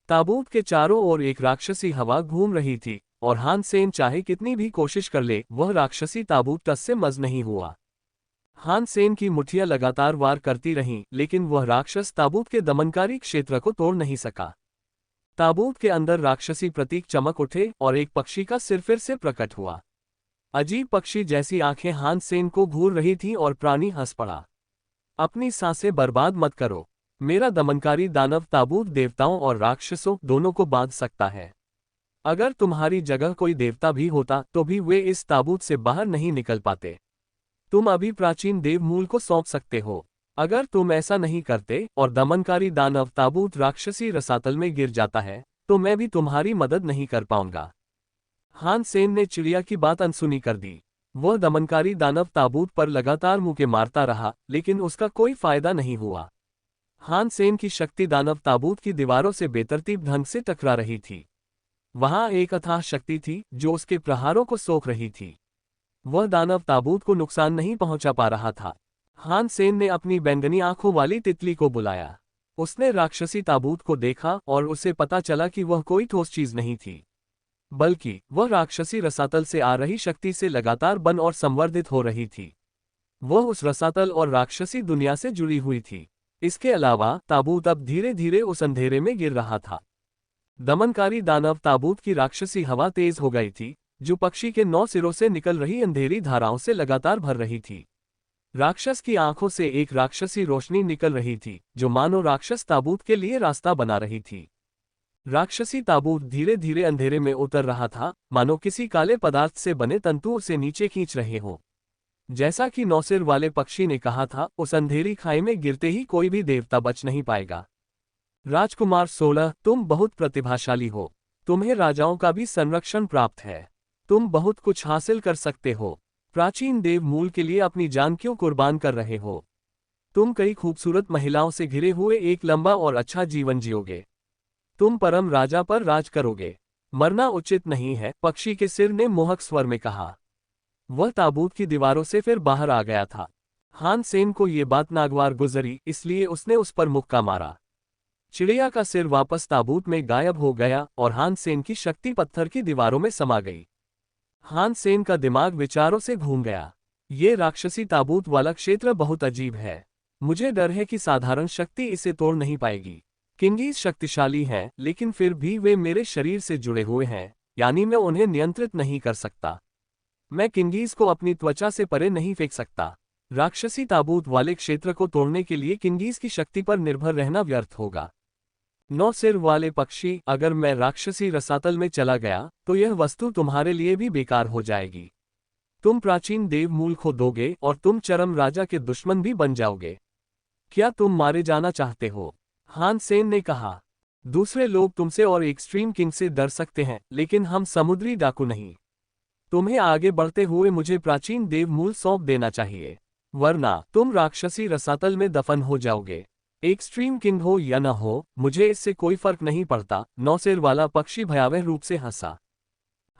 ताबूत के चारों ओर एक राक्षसी हवा घूम रही थी और हान सेन चाहे कितनी भी कोशिश कर ले, वह राक्षसी ताबूत टस से मज नहीं हुआ। हान सेन की मुठ्ठियां लगातार वार करती रहीं, लेकिन वह राक्षस ताबूत के दमनकारी क्षेत्र को तोड़ नहीं सका। ताबूत के अंदर राक्षसी प्रतीक चमक उठे और एक पक्षी का सिर फिर से प्रकट हुआ। अजीब पक्षी जैसी आंखें हान सेन को घूर रही थीं और प्राणी हंस पड़ा। अपनी सांसें बर्बाद मत करो। मेरा दमनकारी दानव ताबूत देवताओं और राक्षसों दोनों को बांध सकता है। अगर तुम्हारी जगह कोई देवता भी होता तो भी वे इस ताबूत से बाहर नहीं निकल पाते। तुम अभी प्राचीन देवमूल को सौंप सकते हो। अगर तुम ऐसा नहीं करते और दमनकारी दानव ताबूत राक्षसी रसातल में गिर जाता है, तो मैं भी तुम्हारी मदद नहीं कर पाऊंगा। हान सेन ने चिड़िया की बात अनसुनी कर दी। वह दमनकारी दानव ताबूत पर लगातार मुक्के मारता रहा, लेकिन उसका कोई फायदा नहीं हुआ। हान सेन की शक्ति दानव ताबूत की दीवारों से बेतरतीब ढंग से टकरा रही थी। वहां एक अथाह शक्ति थी जो उसके प्रहारों को सोख रही थी। वह दानव ताबूत को नुकसान नहीं पहुंचा पा रहा था। हान सेन ने अपनी बैंगनी आंखों वाली तितली को बुलाया। उसने राक्षसी ताबूत को देखा और उसे पता चला कि वह कोई ठोस चीज नहीं थी, बल्कि वह राक्षसी रसातल से आ रही शक्ति से लगातार बन और संवर्धित हो रही थी। वह उस रसातल और राक्षसी दुनिया से जुड़ी हुई थी। इसके अलावा ताबूत अब धीरे धीरे उस अंधेरे में गिर रहा था। दमनकारी दानव ताबूत की राक्षसी हवा तेज हो गई थी, जो पक्षी के 9 सिरों से निकल रही अंधेरी धाराओं से लगातार भर रही थी। राक्षस की आंखों से एक राक्षसी रोशनी निकल रही थी, जो मानो राक्षस ताबूत के लिए रास्ता बना रही थी। राक्षसी ताबूत धीरे धीरे अंधेरे में उतर रहा था, मानो किसी काले पदार्थ से बने तंतु उसे नीचे खींच रहे हों। जैसा कि 9 सिर वाले पक्षी ने कहा था, उस अंधेरी खाई में गिरते ही कोई भी देवता बच नहीं पाएगा। राजकुमार 16, तुम बहुत प्रतिभाशाली हो। तुम्हें राजाओं का भी संरक्षण प्राप्त है। तुम बहुत कुछ हासिल कर सकते हो। प्राचीन देव मूल के लिए अपनी जान क्यों कुर्बान कर रहे हो? तुम कई खूबसूरत महिलाओं से घिरे हुए एक लंबा और अच्छा जीवन जियोगे। तुम परम राजा पर राज करोगे। मरना उचित नहीं है, पक्षी के सिर ने मोहक स्वर में कहा। वह ताबूत की दीवारों से फिर बाहर आ गया था। हान सेन को ये बात नागवार गुजरी, इसलिए उसने उस पर मुक्का मारा। चिड़िया का सिर वापस ताबूत में गायब हो गया और हान सेन की शक्ति पत्थर की दीवारों में समा गई। हान सेन का दिमाग विचारों से घूम गया। ये राक्षसी ताबूत वाला क्षेत्र बहुत अजीब है। मुझे डर है कि साधारण शक्ति इसे तोड़ नहीं पाएगी। किंगीज शक्तिशाली हैं, लेकिन फिर भी वे मेरे शरीर से जुड़े हुए हैं, यानी मैं उन्हें नियंत्रित नहीं कर सकता। मैं किंगीज को अपनी त्वचा से परे नहीं फेंक सकता। राक्षसी ताबूत वाले क्षेत्र को तोड़ने के लिए किंगीज की शक्ति पर निर्भर रहना व्यर्थ होगा। 9 सिर वाले पक्षी, अगर मैं राक्षसी रसातल में चला गया तो यह वस्तु तुम्हारे लिए भी बेकार हो जाएगी। तुम प्राचीन देव मूल खो दोगे और तुम चरम राजा के दुश्मन भी बन जाओगे। क्या तुम मारे जाना चाहते हो? हान सेन ने कहा। दूसरे लोग तुमसे और एक्सट्रीम किंग से डर सकते हैं, लेकिन हम समुद्री डाकू नहीं। तुम्हें आगे बढ़ते हुए मुझे प्राचीन देव मूल सौंप देना चाहिए, वरना तुम राक्षसी रसातल में दफन हो जाओगे। एक्सट्रीम किंग हो या न हो, मुझे इससे कोई फर्क नहीं पड़ता, नौसिर वाला पक्षी भयावह रूप से हंसा।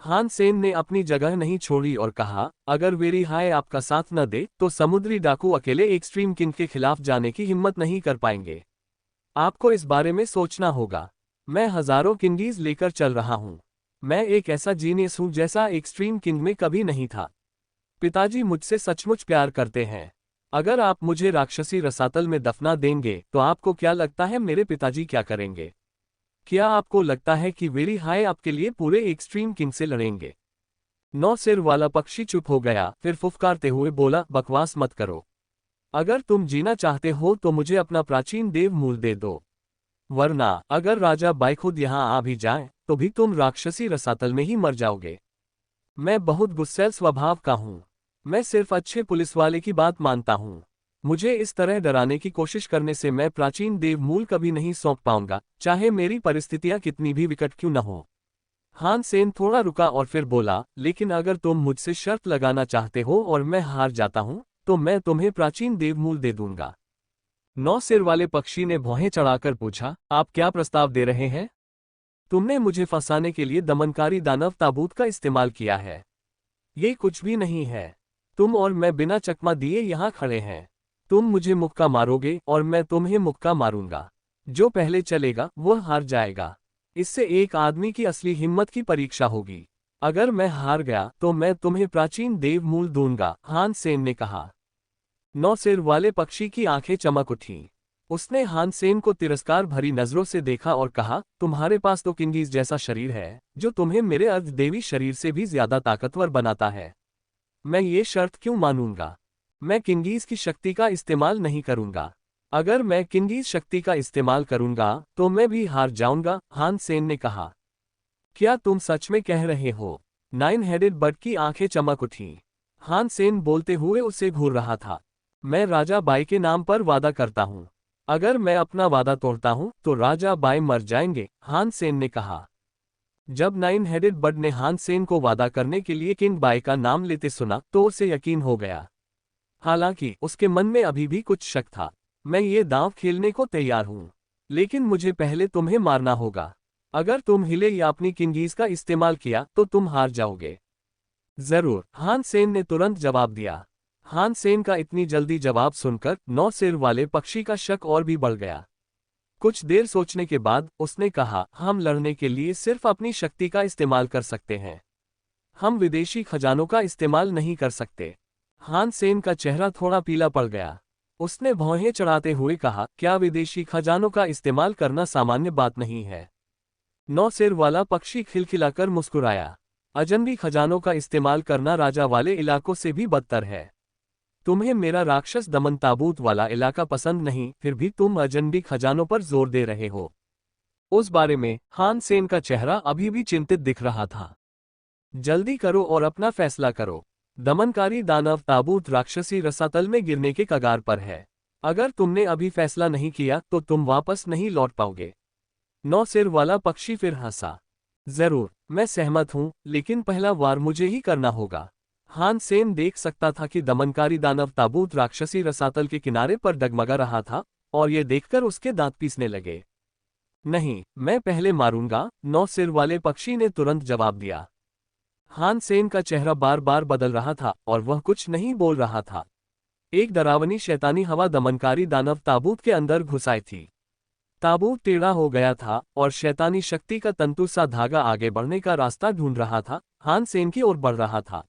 हान सेन ने अपनी जगह नहीं छोड़ी और कहा, अगर वेरी हाय आपका साथ न दे तो समुद्री डाकू अकेले एक्सट्रीम किंग के खिलाफ जाने की हिम्मत नहीं कर पाएंगे। आपको इस बारे में सोचना होगा। मैं हजारों किंगीज लेकर चल रहा हूँ। मैं एक ऐसा जीनियस हूँ जैसा एक्सट्रीम किंग में कभी नहीं था। पिताजी मुझसे सचमुच प्यार करते हैं। अगर आप मुझे राक्षसी रसातल में दफना देंगे तो आपको क्या लगता है मेरे पिताजी क्या करेंगे? क्या आपको लगता है कि वेरी हाय आपके लिए पूरे एक्सट्रीम किंग से लड़ेंगे? नौ सिर वाला पक्षी चुप हो गया, फिर फुफकारते हुए बोला, बकवास मत करो। अगर तुम जीना चाहते हो तो मुझे अपना प्राचीन देव मूल दे दो, वरना अगर राजा बाई खुद यहाँ आ भी जाए तो भी तुम राक्षसी रसातल में ही मर जाओगे। मैं बहुत गुस्सैल स्वभाव का हूँ। मैं सिर्फ अच्छे पुलिस वाले की बात मानता हूँ। मुझे इस तरह डराने की कोशिश करने से मैं प्राचीन देव मूल कभी नहीं सौंप पाऊंगा, चाहे मेरी परिस्थितियां कितनी भी विकट क्यों न हो। हान सेन थोड़ा रुका और फिर बोला, लेकिन अगर तुम मुझसे शर्त लगाना चाहते हो और मैं हार जाता हूं, तो मैं तुम्हें प्राचीन देवमूल दे दूंगा। नौ सिर वाले पक्षी ने भौहें चढ़ाकर पूछा, आप क्या प्रस्ताव दे रहे हैं? तुमने मुझे फंसाने के लिए दमनकारी दानव ताबूत का इस्तेमाल किया है। ये कुछ भी नहीं है। तुम और मैं बिना चकमा दिए यहाँ खड़े हैं। तुम मुझे मुक्का मारोगे और मैं तुम्हें मुक्का मारूंगा। जो पहले चलेगा वह हार जाएगा। इससे एक आदमी की असली हिम्मत की परीक्षा होगी। अगर मैं हार गया तो मैं तुम्हें प्राचीन देव मूल दूंगा, हान सेन ने कहा। नौ सिर वाले पक्षी की आंखें चमक उठीं। उसने हान सेन को तिरस्कार भरी नजरों से देखा और कहा, तुम्हारे पास तो किंगीज जैसा शरीर है, जो तुम्हें मेरे अर्धदेवी शरीर से भी ज्यादा ताकतवर बनाता है। मैं ये शर्त क्यों मानूंगा? मैं किंगीज की शक्ति का इस्तेमाल नहीं करूंगा। अगर मैं किंगीज शक्ति का इस्तेमाल करूंगा तो मैं भी हार जाऊंगा, हान सेन ने कहा। क्या तुम सच में कह रहे हो? नाइन हेडेड बर्ड की आंखें चमक उठीं। हान सेन बोलते हुए उसे घूर रहा था। मैं राजा बाई के नाम पर वादा करता हूं। अगर मैं अपना वादा तोड़ता हूं तो राजा बाई मर जाएंगे, हान सेन ने कहा। जब नाइन हेडेड बर्ड ने हान सेन को वादा करने के लिए किंग बाई का नाम लेते सुना तो उसे यकीन हो गया। हालांकि उसके मन में अभी भी कुछ शक था। मैं ये दांव खेलने को तैयार हूं, लेकिन मुझे पहले तुम्हें मारना होगा। अगर तुम हिले या अपनी किंगीज का इस्तेमाल किया तो तुम हार जाओगे। जरूर, हान सेन ने तुरंत जवाब दिया। हान सेन का इतनी जल्दी जवाब सुनकर नौ सिर वाले पक्षी का शक और भी बढ़ गया। कुछ देर सोचने के बाद उसने कहा, हम लड़ने के लिए सिर्फ अपनी शक्ति का इस्तेमाल कर सकते हैं। हम विदेशी खजानों का इस्तेमाल नहीं कर सकते। हान सेन का चेहरा थोड़ा पीला पड़ गया। उसने भौहें चढ़ाते हुए कहा, क्या विदेशी खजानों का इस्तेमाल करना सामान्य बात नहीं है? नौ सिर वाला पक्षी खिलखिलाकर मुस्कुराया। अजनबी खजानों का इस्तेमाल करना राजा वाले इलाकों से भी बदतर है। तुम्हें मेरा राक्षस दमन ताबूत वाला इलाका पसंद नहीं, फिर भी तुम अजनबी खजानों पर जोर दे रहे हो। उस बारे में हान सेन का चेहरा अभी भी चिंतित दिख रहा था। जल्दी करो और अपना फैसला करो। दमनकारी दानव ताबूत राक्षसी रसातल में गिरने के कगार पर है। अगर तुमने अभी फैसला नहीं किया तो तुम वापस नहीं लौट पाओगे। नौ सिर वाला पक्षी फिर हंसा। जरूर, मैं सहमत हूं, लेकिन पहला वार मुझे ही करना होगा। हान सेन देख सकता था कि दमनकारी दानव ताबूत राक्षसी रसातल के किनारे पर डगमगा रहा था, और ये देखकर उसके दांत पीसने लगे। नहीं, मैं पहले मारूंगा, नौ सिर वाले पक्षी ने तुरंत जवाब दिया। हान सेन का चेहरा बार बार बदल रहा था और वह कुछ नहीं बोल रहा था। एक डरावनी शैतानी हवा दमनकारी दानव ताबूत के अंदर घुस आई थी। ताबूत टेढ़ा हो गया था और शैतानी शक्ति का तंतु सा धागा आगे बढ़ने का रास्ता ढूंढ रहा था, हान सेन की ओर बढ़ रहा था।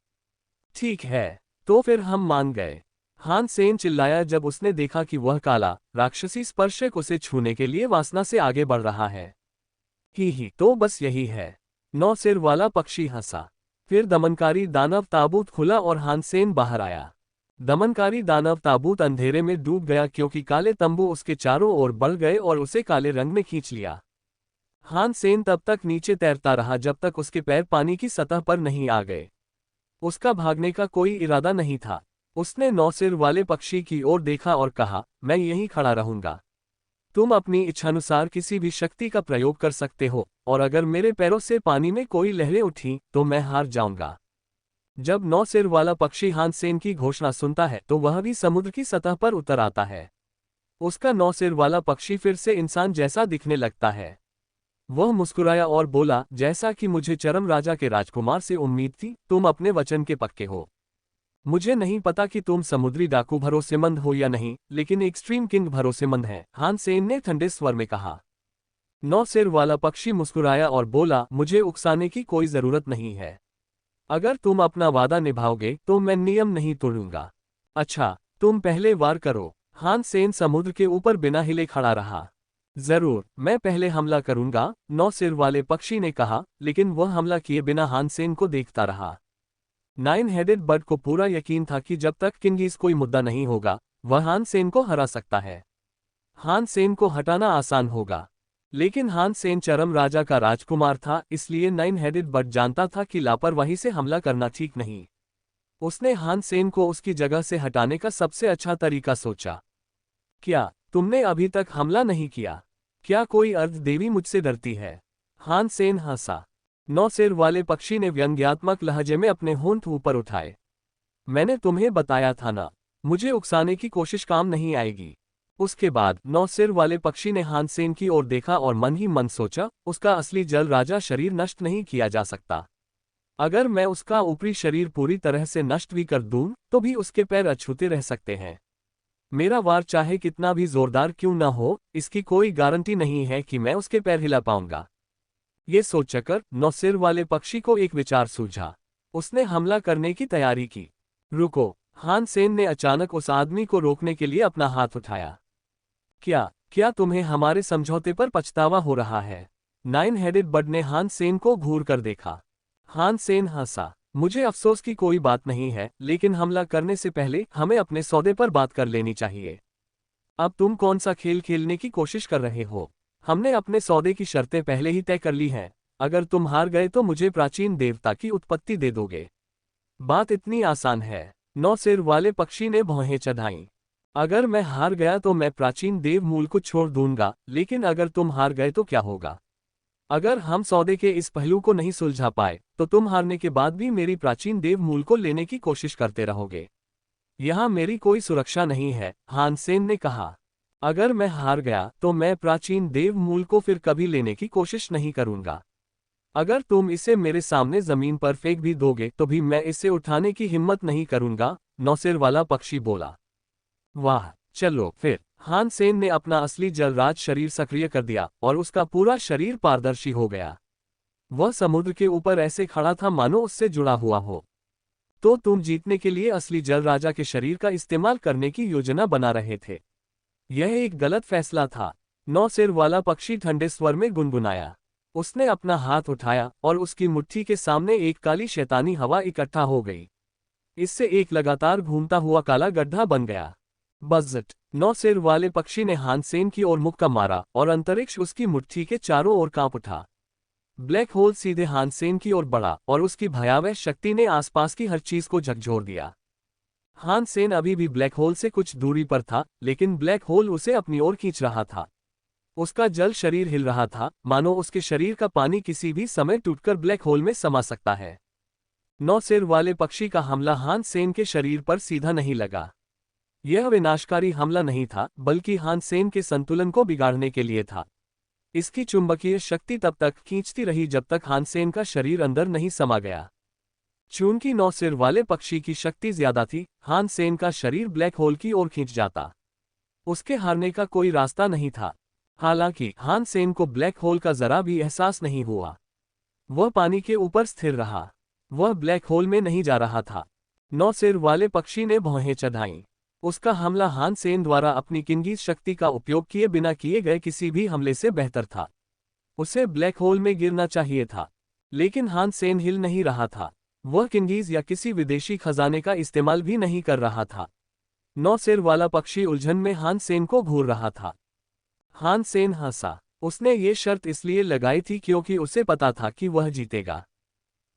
ठीक है, तो फिर हम मान गए, हान सेन चिल्लाया जब उसने देखा कि वह काला राक्षसी स्पर्शक उसे छूने के लिए वासना से आगे बढ़ रहा है। ही, तो बस यही है। नौ सिर वाला पक्षी हंसा। फिर दमनकारी दानव ताबूत खुला और हान सेन बाहर आया। दमनकारी दानव ताबूत अंधेरे में डूब गया क्योंकि काले तंबू उसके चारों ओर बढ़ गए और उसे काले रंग में खींच लिया। हान सेन तब तक नीचे तैरता रहा जब तक उसके पैर पानी की सतह पर नहीं आ गए। उसका भागने का कोई इरादा नहीं था। उसने नौ सिर वाले पक्षी की ओर देखा और कहा, मैं यहीं खड़ा रहूंगा। तुम अपनी इच्छानुसार किसी भी शक्ति का प्रयोग कर सकते हो, और अगर मेरे पैरों से पानी में कोई लहरें उठी तो मैं हार जाऊंगा। जब 9 सिर वाला पक्षी हानसेन की घोषणा सुनता है तो वह भी समुद्र की सतह पर उतर आता है। उसका 9 सिर वाला पक्षी फिर से इंसान जैसा दिखने लगता है। वह मुस्कुराया और बोला, जैसा कि मुझे चरम राजा के राजकुमार से उम्मीद थी, तुम अपने वचन के पक्के हो। मुझे नहीं पता कि तुम समुद्री डाकू भरोसेमंद हो या नहीं, लेकिन एक्सट्रीम किंग भरोसेमंद है, हानसेन ने ठंडे स्वर में कहा। 9 सिर वाला पक्षी मुस्कुराया और बोला, मुझे उकसाने की कोई जरूरत नहीं है। अगर तुम अपना वादा निभाओगे तो मैं नियम नहीं तोड़ूंगा। अच्छा, तुम पहले वार करो। हानसेन समुद्र के ऊपर बिना हिले खड़ा रहा। जरूर, मैं पहले हमला करूंगा, 9 सिर वाले पक्षी ने कहा, लेकिन वह हमला किए बिना हानसेन को देखता रहा। 9 हेडेड बर्ड को पूरा यकीन था कि जब तक किंगीज कोई मुद्दा नहीं होगा, वह हानसेन को हरा सकता है। हानसेन को हटाना आसान होगा, लेकिन हानसेन चरम राजा का राजकुमार था, इसलिए 9 हेडेड बर्ड जानता था कि लापरवाही से हमला करना ठीक नहीं। उसने हानसेन को उसकी जगह से हटाने का सबसे अच्छा तरीका सोचा। क्या तुमने अभी तक हमला नहीं किया? क्या कोई अर्ध देवी मुझसे डरती है? हानसेन हंसा। 9 सिर वाले पक्षी ने व्यंग्यात्मक लहजे में अपने होंठ ऊपर उठाए। मैंने तुम्हें बताया था ना, मुझे उकसाने की कोशिश काम नहीं आएगी। उसके बाद 9 सिर वाले पक्षी ने हानसेन की ओर देखा और मन ही मन सोचा, उसका असली जल राजा शरीर नष्ट नहीं किया जा सकता। अगर मैं उसका ऊपरी शरीर पूरी तरह से नष्ट भी कर दूं, तो भी उसके पैर अछूते रह सकते हैं। मेरा वार चाहे कितना भी जोरदार क्यों न हो, इसकी कोई गारंटी नहीं है कि मैं उसके पैर हिला पाऊंगा। ये सोचकर 9 सिर वाले पक्षी को एक विचार सूझा। उसने हमला करने की तैयारी की। रुको, हानसेन ने अचानक उस आदमी को रोकने के लिए अपना हाथ उठाया। क्या तुम्हें हमारे समझौते पर पछतावा हो रहा है? 9 हेडेड बर्ड ने हानसेन को घूर कर देखा। हानसेन हंसा। मुझे अफसोस की कोई बात नहीं है, लेकिन हमला करने से पहले हमें अपने सौदे पर बात कर लेनी चाहिए। अब तुम कौन सा खेल खेलने की कोशिश कर रहे हो? हमने अपने सौदे की शर्तें पहले ही तय कर ली हैं। अगर तुम हार गए तो मुझे प्राचीन देवता की उत्पत्ति दे दोगे। बात इतनी आसान है। 9 सिर वाले पक्षी ने भौहें चढ़ाईं। अगर मैं हार गया तो मैं प्राचीन देव मूल को छोड़ दूंगा, लेकिन अगर तुम हार गए तो क्या होगा? अगर हम सौदे के इस पहलू को नहीं सुलझा पाए, तो तुम हारने के बाद भी मेरी प्राचीन देव मूल को लेने की कोशिश करते रहोगे। यहाँ मेरी कोई सुरक्षा नहीं है, हानसेन ने कहा। अगर मैं हार गया तो मैं प्राचीन देव मूल को फिर कभी लेने की कोशिश नहीं करूंगा। अगर तुम इसे मेरे सामने जमीन पर फेंक भी दोगे तो भी मैं इसे उठाने की हिम्मत नहीं करूंगा, 9 सिर वाला पक्षी बोला। वाह, चलो फिर। हानसेन ने अपना असली जलराज शरीर सक्रिय कर दिया और उसका पूरा शरीर पारदर्शी हो गया। वह समुद्र के ऊपर ऐसे खड़ा था मानो उससे जुड़ा हुआ हो। तो तुम जीतने के लिए असली जल राजा के शरीर का इस्तेमाल करने की योजना बना रहे थे। यह एक गलत फैसला था, 9 सिर वाला पक्षी ठंडे स्वर में गुनगुनाया। उसने अपना हाथ उठाया और उसकी मुट्ठी के सामने एक काली शैतानी हवा इकट्ठा हो गई। इससे एक लगातार घूमता हुआ काला गड्ढा बन गया। बज़्ज़ट। 9 सिर वाले पक्षी ने हानसेन की ओर मुक्का मारा और अंतरिक्ष उसकी मुट्ठी के चारों ओर कांप उठा। ब्लैक होल सीधे हानसेन की ओर बढ़ा और उसकी भयावह शक्ति ने आसपास की हर चीज को झकझोर दिया। हानसेन अभी भी ब्लैक होल से कुछ दूरी पर था, लेकिन ब्लैक होल उसे अपनी ओर खींच रहा था। उसका जल शरीर हिल रहा था, मानो उसके शरीर का पानी किसी भी समय टूटकर ब्लैक होल में समा सकता है। 9 सिर वाले पक्षी का हमला हानसेन के शरीर पर सीधा नहीं लगा। यह विनाशकारी हमला नहीं था, बल्कि हानसेन के संतुलन को बिगाड़ने के लिए था। इसकी चुंबकीय शक्ति तब तक खींचती रही जब तक हानसेन का शरीर अंदर नहीं समा गया। चूंकि 9 सिर वाले पक्षी की शक्ति ज्यादा थी, हानसेन का शरीर ब्लैक होल की ओर खींच जाता। उसके हारने का कोई रास्ता नहीं था। हालांकि हानसेन को ब्लैक होल का जरा भी एहसास नहीं हुआ। वह पानी के ऊपर स्थिर रहा। वह ब्लैक होल में नहीं जा रहा था। 9 सिर वाले पक्षी ने भौहें चढ़ाईं। उसका हमला हानसेन द्वारा अपनी किंगीज शक्ति का उपयोग किए बिना किए गए किसी भी हमले से बेहतर था। उसे ब्लैक होल में गिरना चाहिए था, लेकिन हानसेन हिल नहीं रहा था। वह किंगीज या किसी विदेशी खजाने का इस्तेमाल भी नहीं कर रहा था। 9 सिर वाला पक्षी उलझन में हानसेन को घूर रहा था। हानसेन हंसा। उसने ये शर्त इसलिए लगाई थी क्योंकि उसे पता था कि वह जीतेगा।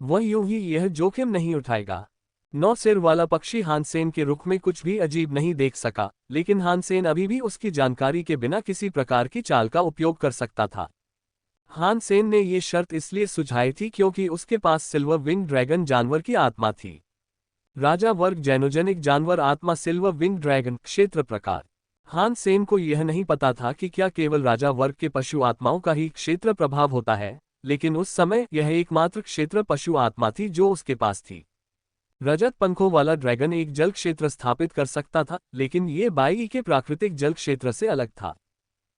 वह यूं ही यह जोखिम नहीं उठाएगा। नौ सिर वाला पक्षी हानसेन के रुख में कुछ भी अजीब नहीं देख सका, लेकिन हानसेन अभी भी उसकी जानकारी के बिना किसी प्रकार की चाल का उपयोग कर सकता था। हानसेन ने ये शर्त इसलिए सुझाई थी क्योंकि उसके पास सिल्वर विंग ड्रैगन जानवर की आत्मा थी। राजा वर्ग जैनोजेनिक जानवर आत्मा सिल्वर विंग ड्रैगन क्षेत्र प्रकार। हानसेन को यह नहीं पता था कि क्या केवल राजा वर्ग के पशु आत्माओं का ही क्षेत्र प्रभाव होता है, लेकिन उस समय यह एकमात्र क्षेत्र पशु आत्मा थी जो उसके पास थी। रजत पंखों वाला ड्रैगन एक जल क्षेत्र स्थापित कर सकता था, लेकिन ये बाई के प्राकृतिक जल क्षेत्र से अलग था।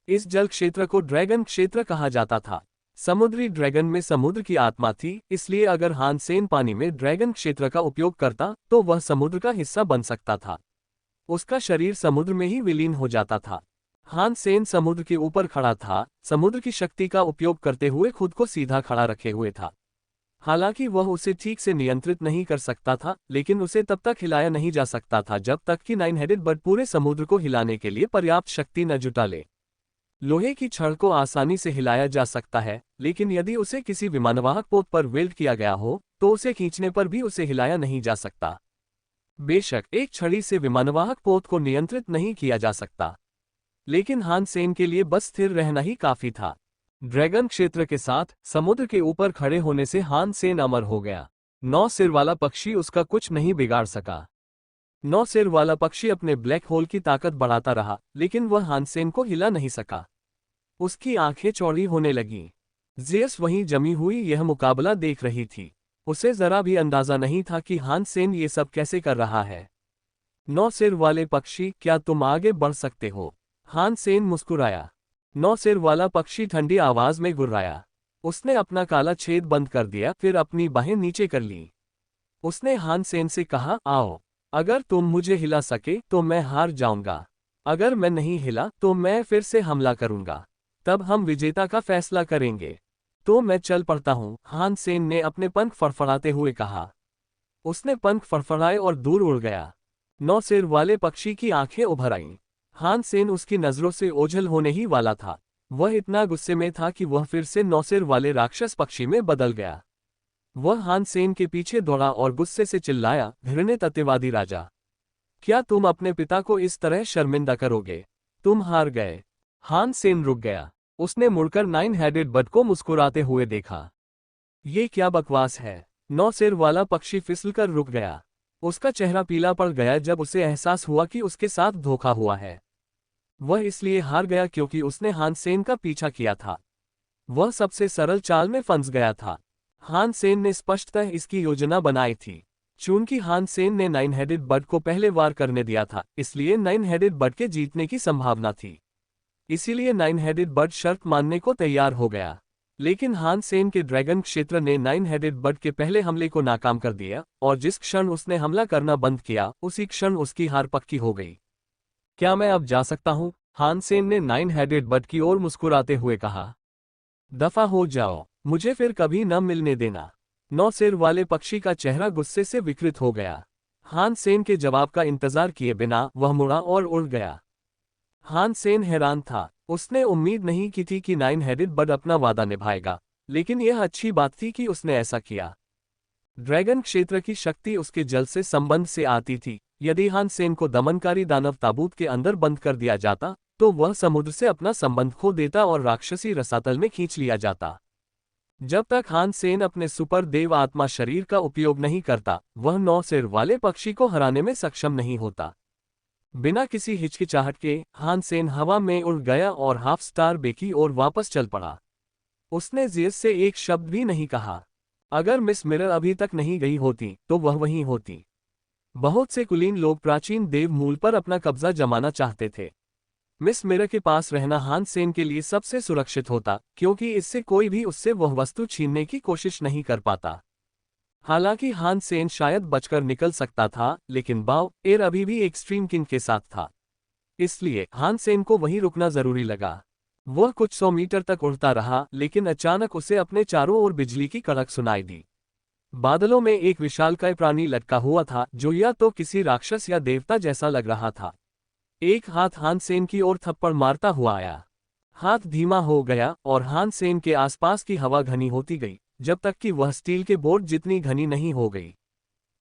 इस जल क्षेत्र को ड्रैगन क्षेत्र कहा जाता था। समुद्री ड्रैगन में समुद्र की आत्मा थी, इसलिए अगर हानसेन पानी में ड्रैगन क्षेत्र का उपयोग करता तो वह समुद्र का हिस्सा बन सकता था। उसका शरीर समुद्र में ही विलीन हो जाता था। हानसेन समुद्र के ऊपर खड़ा था, समुद्र की शक्ति का उपयोग करते हुए खुद को सीधा खड़ा रखे हुए था। हालांकि वह उसे ठीक से नियंत्रित नहीं कर सकता था, लेकिन उसे तब तक हिलाया नहीं जा सकता था जब तक कि नाइन हेडेड बर्ड पूरे समुद्र को हिलाने के लिए पर्याप्त शक्ति न जुटा ले। लोहे की छड़ को आसानी से हिलाया जा सकता है, लेकिन यदि उसे किसी विमानवाहक पोत पर वेल्ड किया गया हो तो उसे खींचने पर भी उसे हिलाया नहीं जा सकता। बेशक एक छड़ी से विमानवाहक पोत को नियंत्रित नहीं किया जा सकता, लेकिन हानसेन के लिए बस स्थिर रहना ही काफी था। ड्रैगन क्षेत्र के साथ समुद्र के ऊपर खड़े होने से हानसेन अमर हो गया। नौ सिर वाला पक्षी उसका कुछ नहीं बिगाड़ सका। नौ सिर वाला पक्षी अपने ब्लैक होल की ताकत बढ़ाता रहा, लेकिन वह हानसेन को हिला नहीं सका। उसकी आंखें चौड़ी होने लगीं। ज़ेयस वहीं जमी हुई यह मुकाबला देख रही थी। उसे जरा भी अंदाजा नहीं था कि हानसेन ये सब कैसे कर रहा है। नौ सिर वाले पक्षी, क्या तुम आगे बढ़ सकते हो? हानसेन मुस्कुराया। नौ सिर वाला पक्षी ठंडी आवाज में गुर्राया। उसने अपना काला छेद बंद कर दिया, फिर अपनी बाहें नीचे कर लीं। उसने हानसेन से कहा, आओ, अगर तुम मुझे हिला सके तो मैं हार जाऊंगा। अगर मैं नहीं हिला तो मैं फिर से हमला करूंगा। तब हम विजेता का फैसला करेंगे। तो मैं चल पड़ता हूं, हानसेन ने अपने पंख फड़फड़ाते हुए कहा। उसने पंख फड़फड़ाए और दूर उड़ गया। नौ सिर वाले पक्षी की आंखें उभर आईं। हानसेन उसकी नजरों से ओझल होने ही वाला था। वह इतना गुस्से में था कि वह फिर से नौ सिर वाले राक्षस पक्षी में बदल गया। वह हानसेन के पीछे दौड़ा और गुस्से से चिल्लाया, घृणित अतिवादी राजा, क्या तुम अपने पिता को इस तरह शर्मिंदा करोगे? तुम हार गए। हानसेन रुक गया। उसने मुड़कर नाइन हेडेड बर्ड को मुस्कुराते हुए देखा। ये क्या बकवास है? नौ सिर वाला पक्षी फिसलकर रुक गया। उसका चेहरा पीला पड़ गया जब उसे एहसास हुआ कि उसके साथ धोखा हुआ है। वह इसलिए हार गया क्योंकि उसने हानसेन का पीछा किया था। वह सबसे सरल चाल में फंस गया था। हानसेन ने स्पष्टतः इसकी योजना बनाई थी। चूंकि हानसेन ने नाइन हेडेड बर्ड को पहले वार करने दिया था, इसलिए नाइन हेडेड बर्ड के जीतने की संभावना थी। इसीलिए नाइन हेडेड बर्ड शर्त मानने को तैयार हो गया। लेकिन हानसेन के ड्रैगन क्षेत्र ने नाइन हेडेड बर्ड के पहले हमले को नाकाम कर दिया, और जिस क्षण उसने हमला करना बंद किया उसी क्षण उसकी हार पक्की हो गई। क्या मैं अब जा सकता हूं? हानसेन ने नाइन हेडेड बर्ड की ओर मुस्कुराते हुए कहा। दफा हो जाओ, मुझे फिर कभी न मिलने देना। नौ सिर वाले पक्षी का चेहरा गुस्से से विकृत हो गया। हानसेन के जवाब का इंतजार किए बिना वह मुड़ा और उड़ गया। हानसेन हैरान था। उसने उम्मीद नहीं की थी कि नाइन हेडेड बर्ड अपना वादा निभाएगा, लेकिन यह अच्छी बात थी कि उसने ऐसा किया। ड्रैगन क्षेत्र की शक्ति उसके जल से संबंध से आती थी। यदि हानसेन को दमनकारी दानव ताबूत के अंदर बंद कर दिया जाता तो वह समुद्र से अपना संबंध खो देता और राक्षसी रसातल में खींच लिया जाता। जब तक हानसेन अपने सुपर देव आत्मा शरीर का उपयोग नहीं करता, वह नौ सिर वाले पक्षी को हराने में सक्षम नहीं होता। बिना किसी हिचकिचाहट के हानसेन हवा में उड़ गया और हाफ स्टार बे की ओर वापस चल पड़ा। उसने ज़ेयस से एक शब्द भी नहीं कहा। अगर मिस मिरर अभी तक नहीं गई होती तो वह वहीं होती। बहुत से कुलीन लोग प्राचीन देव मूल पर अपना कब्जा जमाना चाहते थे। मिस मिरर के पास रहना हानसेन के लिए सबसे सुरक्षित होता, क्योंकि इससे कोई भी उससे वह वस्तु छीनने की कोशिश नहीं कर पाता। हालांकि हानसेन शायद बचकर निकल सकता था, लेकिन बाव एयर अभी भी एक्सट्रीम किंग के साथ था। इसलिए हानसेन को वहीं रुकना जरूरी लगा। वह कुछ 100 मीटर तक उड़ता रहा, लेकिन अचानक उसे अपने चारों ओर बिजली की कड़क सुनाई दी। बादलों में एक विशालकाय प्राणी लटका हुआ था, जो या तो किसी राक्षस या देवता जैसा लग रहा था। एक हाथ हानसेन की ओर थप्पड़ मारता हुआ आया। हाथ धीमा हो गया और हानसेन के आसपास की हवा घनी होती गई, जब तक कि वह स्टील के बोर्ड जितनी घनी नहीं हो गई।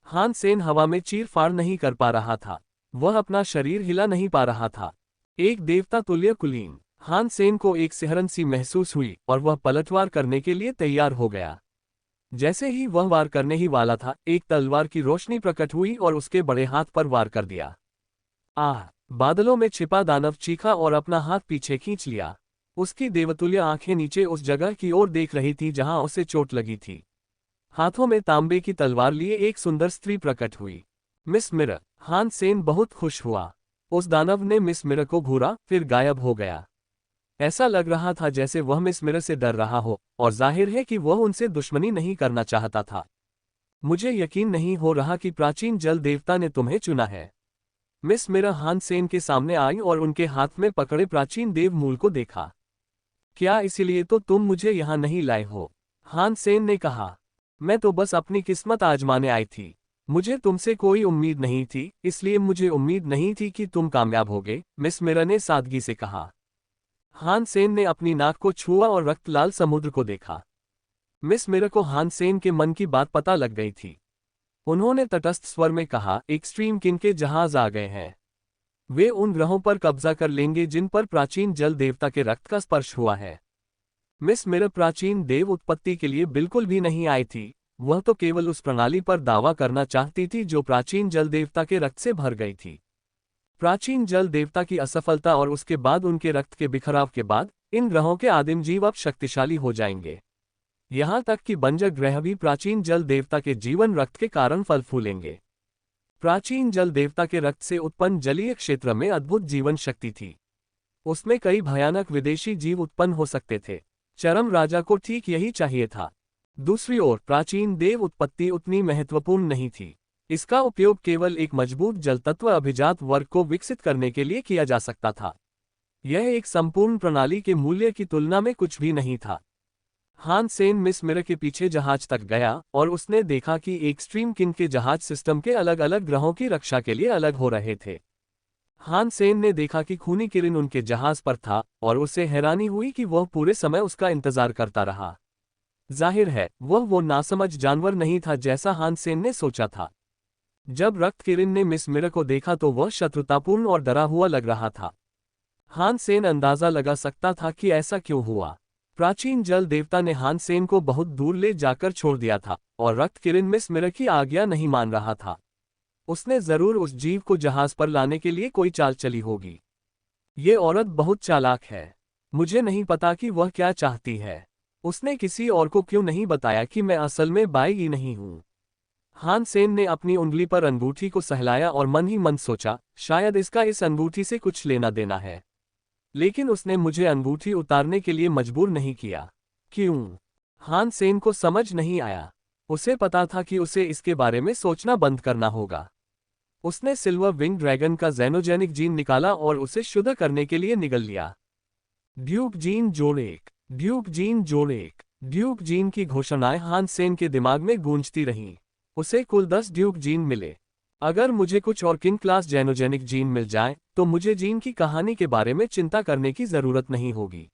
हान सेन हवा में चीर फाड़ नहीं कर पा रहा था। वह अपना शरीर हिला नहीं पा रहा था। एक देवता तुल्य कुलीन हान सेन को एक सिहरन सी महसूस हुई और वह पलटवार करने के लिए तैयार हो गया। जैसे ही वह वार करने ही वाला था, एक तलवार की रोशनी प्रकट हुई और उसके बड़े हाथ पर वार कर दिया। आह! बादलों में छिपा दानव चीखा और अपना हाथ पीछे खींच लिया। उसकी देवतुल्य आंखें नीचे उस जगह की ओर देख रही थी जहां उसे चोट लगी थी। हाथों में तांबे की तलवार लिए एक सुंदर स्त्री प्रकट हुई। Miss mirror. हान सेन बहुत खुश हुआ। उस दानव ने मिस मिरर को घूरा, फिर गायब हो गया। ऐसा लग रहा था जैसे वह मिस मिरर से डर रहा हो, और जाहिर है कि वह उनसे दुश्मनी नहीं करना चाहता था। मुझे यकीन नहीं हो रहा कि प्राचीन जल देवता ने तुम्हें चुना है। मिस मिरर हान सेन के सामने आई और उनके हाथ में पकड़े प्राचीन देव मूल को देखा। क्या इसीलिए तो तुम मुझे यहाँ नहीं लाए हो? हान सेन ने कहा। मैं तो बस अपनी किस्मत आजमाने आई थी। मुझे तुमसे कोई उम्मीद नहीं थी, इसलिए मुझे उम्मीद नहीं थी कि तुम कामयाब होगे, मिस मिरर ने सादगी से कहा। हान सेन ने अपनी नाक को छुआ और रक्तलाल समुद्र को देखा। मिस मिरर को हान सेन के मन की बात पता लग गई थी। उन्होंने तटस्थ स्वर में कहा, एक्सट्रीम किन के जहाज आ गए हैं। वे उन ग्रहों पर कब्जा कर लेंगे जिन पर प्राचीन जल देवता के रक्त का स्पर्श हुआ है। मिस मिरर प्राचीन देव उत्पत्ति के लिए बिल्कुल भी नहीं आई थी। वह तो केवल उस प्रणाली पर दावा करना चाहती थी जो प्राचीन जल देवता के रक्त से भर गई थी। प्राचीन जल देवता की असफलता और उसके बाद उनके रक्त के बिखराव के बाद इन ग्रहों के आदिम जीव अब शक्तिशाली हो जाएंगे। यहां तक कि बंजर ग्रह भी प्राचीन जल देवता के जीवन रक्त के कारण फल फूलेंगे। प्राचीन जल देवता के रक्त से उत्पन्न जलीय क्षेत्र में अद्भुत जीवन शक्ति थी। उसमें कई भयानक विदेशी जीव उत्पन्न हो सकते थे। चरम राजा को ठीक यही चाहिए था। दूसरी ओर प्राचीन देव उत्पत्ति उतनी महत्वपूर्ण नहीं थी। इसका उपयोग केवल एक मजबूत जलतत्व अभिजात वर्ग को विकसित करने के लिए किया जा सकता था। यह एक संपूर्ण प्रणाली के मूल्य की तुलना में कुछ भी नहीं था। हान सेन मिस मिरर के पीछे जहाज तक गया और उसने देखा कि एक्सट्रीम किन के जहाज सिस्टम के अलग अलग ग्रहों की रक्षा के लिए अलग हो रहे थे। हान सेन ने देखा कि खूनी किरण उनके जहाज पर था और उसे हैरानी हुई कि वह पूरे समय उसका इंतजार करता रहा। जाहिर है वह वो नासमझ जानवर नहीं था जैसा हान सेन ने सोचा था। जब रक्त किरण ने मिस मिरर को देखा तो वह शत्रुतापूर्ण और डरा हुआ लग रहा था। हान सेन अंदाजा लगा सकता था कि ऐसा क्यों हुआ। प्राचीन जल देवता ने हान सेन को बहुत दूर ले जाकर छोड़ दिया था और रक्त किरण मिस मिरर की आज्ञा नहीं मान रहा था। उसने जरूर उस जीव को जहाज पर लाने के लिए कोई चाल चली होगी। ये औरत बहुत चालाक है। मुझे नहीं पता कि वह क्या चाहती है। उसने किसी और को क्यों नहीं बताया कि मैं असल में बाई नहीं हूं। हान सेन ने अपनी उंगली पर अंगूठी को सहलाया और मन ही मन सोचा, शायद इसका इस अंगूठी से कुछ लेना देना है। लेकिन उसने मुझे अंगूठी उतारने के लिए मजबूर नहीं किया। क्यों? हान सेन को समझ नहीं आया। उसे पता था कि उसे इसके बारे में सोचना बंद करना होगा। उसने सिल्वर विंग ड्रैगन का ज़ेनोजेनिक जीन निकाला और उसे शुद्ध करने के लिए निगल लिया। ड्यूक जीन जोड़ेक, ड्यूक जीन जोड़ेक, ड्यूक जीन की घोषणाएं हान सेन के दिमाग में गूंजती रहीं। उसे कुल 10 ड्यूक जीन मिले। अगर मुझे कुछ और किन क्लास जेनोजेनिक जीन मिल जाए तो मुझे जीन की कहानी के बारे में चिंता करने की जरूरत नहीं होगी।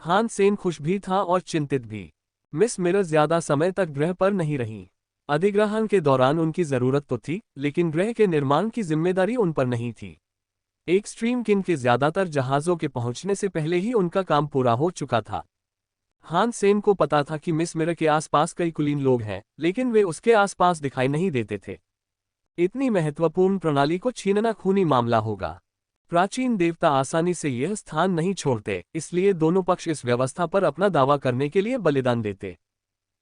हान सेन खुश भी था और चिंतित भी। मिस मिरर ज्यादा समय तक ग्रह पर नहीं रही। अधिग्रहण के दौरान उनकी जरूरत तो थी, लेकिन ग्रह के निर्माण की जिम्मेदारी उन पर नहीं थी। एक्सट्रीम किन के ज्यादातर जहाजों के पहुंचने से पहले ही उनका काम पूरा हो चुका था। हान सेन को पता था कि मिस मिरर के आसपास कई कुलीन लोग हैं, लेकिन वे उसके आसपास दिखाई नहीं देते थे। इतनी महत्वपूर्ण प्रणाली को छीनना खूनी मामला होगा। प्राचीन देवता आसानी से यह स्थान नहीं छोड़ते, इसलिए दोनों पक्ष इस व्यवस्था पर अपना दावा करने के लिए बलिदान देते।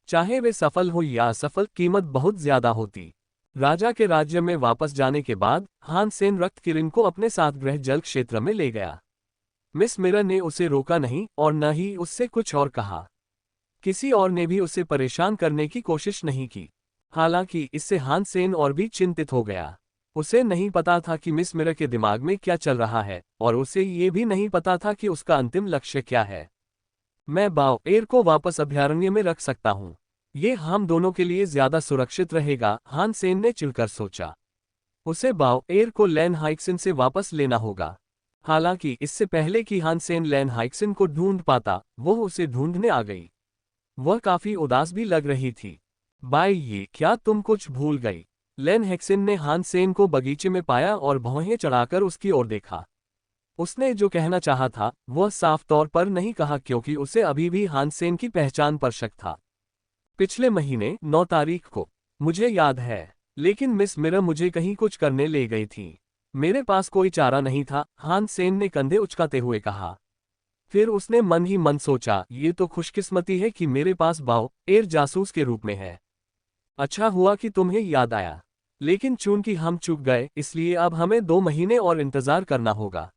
चाहे वे सफल हो या असफल, कीमत बहुत ज्यादा होती। राजा के राज्य में वापस जाने के बाद हान सेन रक्त किरण को अपने साथ ग्रह जल क्षेत्र में ले गया। मिस मिरर ने उसे रोका नहीं और न ही उससे कुछ और कहा। किसी और ने भी उसे परेशान करने की कोशिश नहीं की। हालांकि इससे हान सेन और भी चिंतित हो गया। उसे नहीं पता था कि मिस मिरर के दिमाग में क्या चल रहा है, और उसे ये भी नहीं पता था कि उसका अंतिम लक्ष्य क्या है। मैं बाओ एयर को वापस अभयारण्य में रख सकता हूँ। ये हम दोनों के लिए ज्यादा सुरक्षित रहेगा, हान सेन ने चिढ़कर सोचा। उसे बाओ एयर को लैन हाइक्सिन से वापस लेना होगा। हालांकि इससे पहले कि हान सेन लैन हाइक्सिन को ढूंढ पाता, वो उसे ढूंढने आ गई। वह काफी उदास भी लग रही थी। बाई, ये क्या तुम कुछ भूल गई? लेन हेक्सिन ने हान सेन को बगीचे में पाया और भौहें चढ़ाकर उसकी ओर देखा। उसने जो कहना चाहा था वह साफ तौर पर नहीं कहा क्योंकि उसे अभी भी हान सेन की पहचान पर शक था। पिछले महीने 9 तारीख को, मुझे याद है, लेकिन मिस मिरर मुझे कहीं कुछ करने ले गई थी। मेरे पास कोई चारा नहीं था, हान सेन ने कंधे उचकाते हुए कहा। फिर उसने मन ही मन सोचा, ये तो खुशकिस्मती है कि मेरे पास बाओ एयर जासूस के रूप में है। अच्छा हुआ कि तुम्हें याद आया, लेकिन चूंकि हम चूक गए इसलिए अब हमें 2 महीने और इंतजार करना होगा।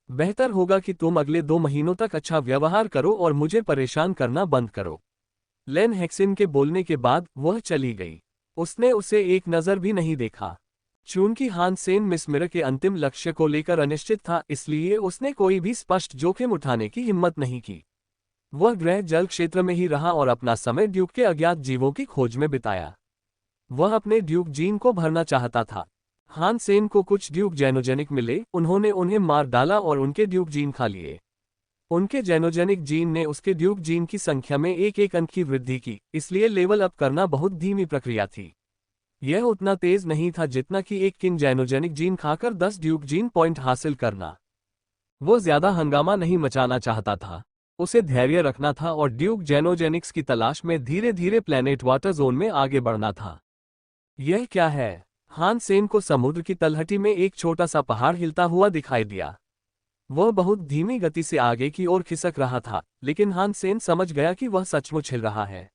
बेहतर होगा कि तुम अगले 2 महीनों तक अच्छा व्यवहार करो और मुझे परेशान करना बंद करो। लेन हेक्सिन के बोलने के बाद वह चली गई। उसने उसे एक नज़र भी नहीं देखा। चूंकि हान सेन मिस मिरर के अंतिम लक्ष्य को लेकर अनिश्चित था इसलिए उसने कोई भी स्पष्ट जोखिम उठाने की हिम्मत नहीं की। वह ग्रह जल क्षेत्र में ही रहा और अपना समय ड्यूक के अज्ञात जीवों की खोज में बिताया। वह अपने ड्यूक जीन को भरना चाहता था। हान सेन को कुछ ड्यूक जेनोजेनिक मिले, उन्होंने उन्हें मार डाला और उनके ड्यूक जीन खा लिए। उनके जेनोजेनिक जीन ने उसके ड्यूक जीन की संख्या में एक अंक की वृद्धि की, इसलिए लेवल अप करना बहुत धीमी प्रक्रिया थी। यह उतना तेज नहीं था जितना कि एक किन जेनोजेनिक जीन खाकर 10 ड्यूक जीन पॉइंट हासिल करना। वो ज्यादा हंगामा नहीं मचाना चाहता था। उसे धैर्य रखना था और ड्यूक जेनोजेनिक्स की तलाश में धीरे धीरे प्लैनेट वाटर जोन में आगे बढ़ना था। यह क्या है? हान सेन को समुद्र की तलहटी में एक छोटा सा पहाड़ हिलता हुआ दिखाई दिया। वह बहुत धीमी गति से आगे की ओर खिसक रहा था, लेकिन हान सेन समझ गया कि वह सचमुच हिल रहा है।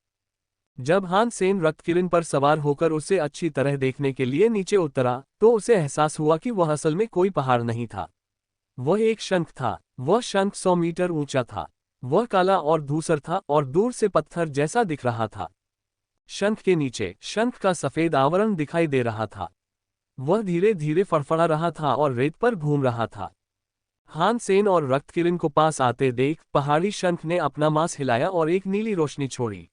जब हान सेन रक्तकिरण पर सवार होकर उसे अच्छी तरह देखने के लिए नीचे उतरा, तो उसे एहसास हुआ कि वह असल में कोई पहाड़ नहीं था। वह एक शंख था। वह शंख 100 मीटर ऊंचा था। वह काला और धूसर था और दूर से पत्थर जैसा दिख रहा था। शंख के नीचे शंख का सफेद आवरण दिखाई दे रहा था। वह धीरे धीरे फड़फड़ा रहा था और रेत पर घूम रहा था। हान सेन और रक्तकिरण को पास आते देख पहाड़ी शंख ने अपना मांस हिलाया और एक नीली रोशनी छोड़ी।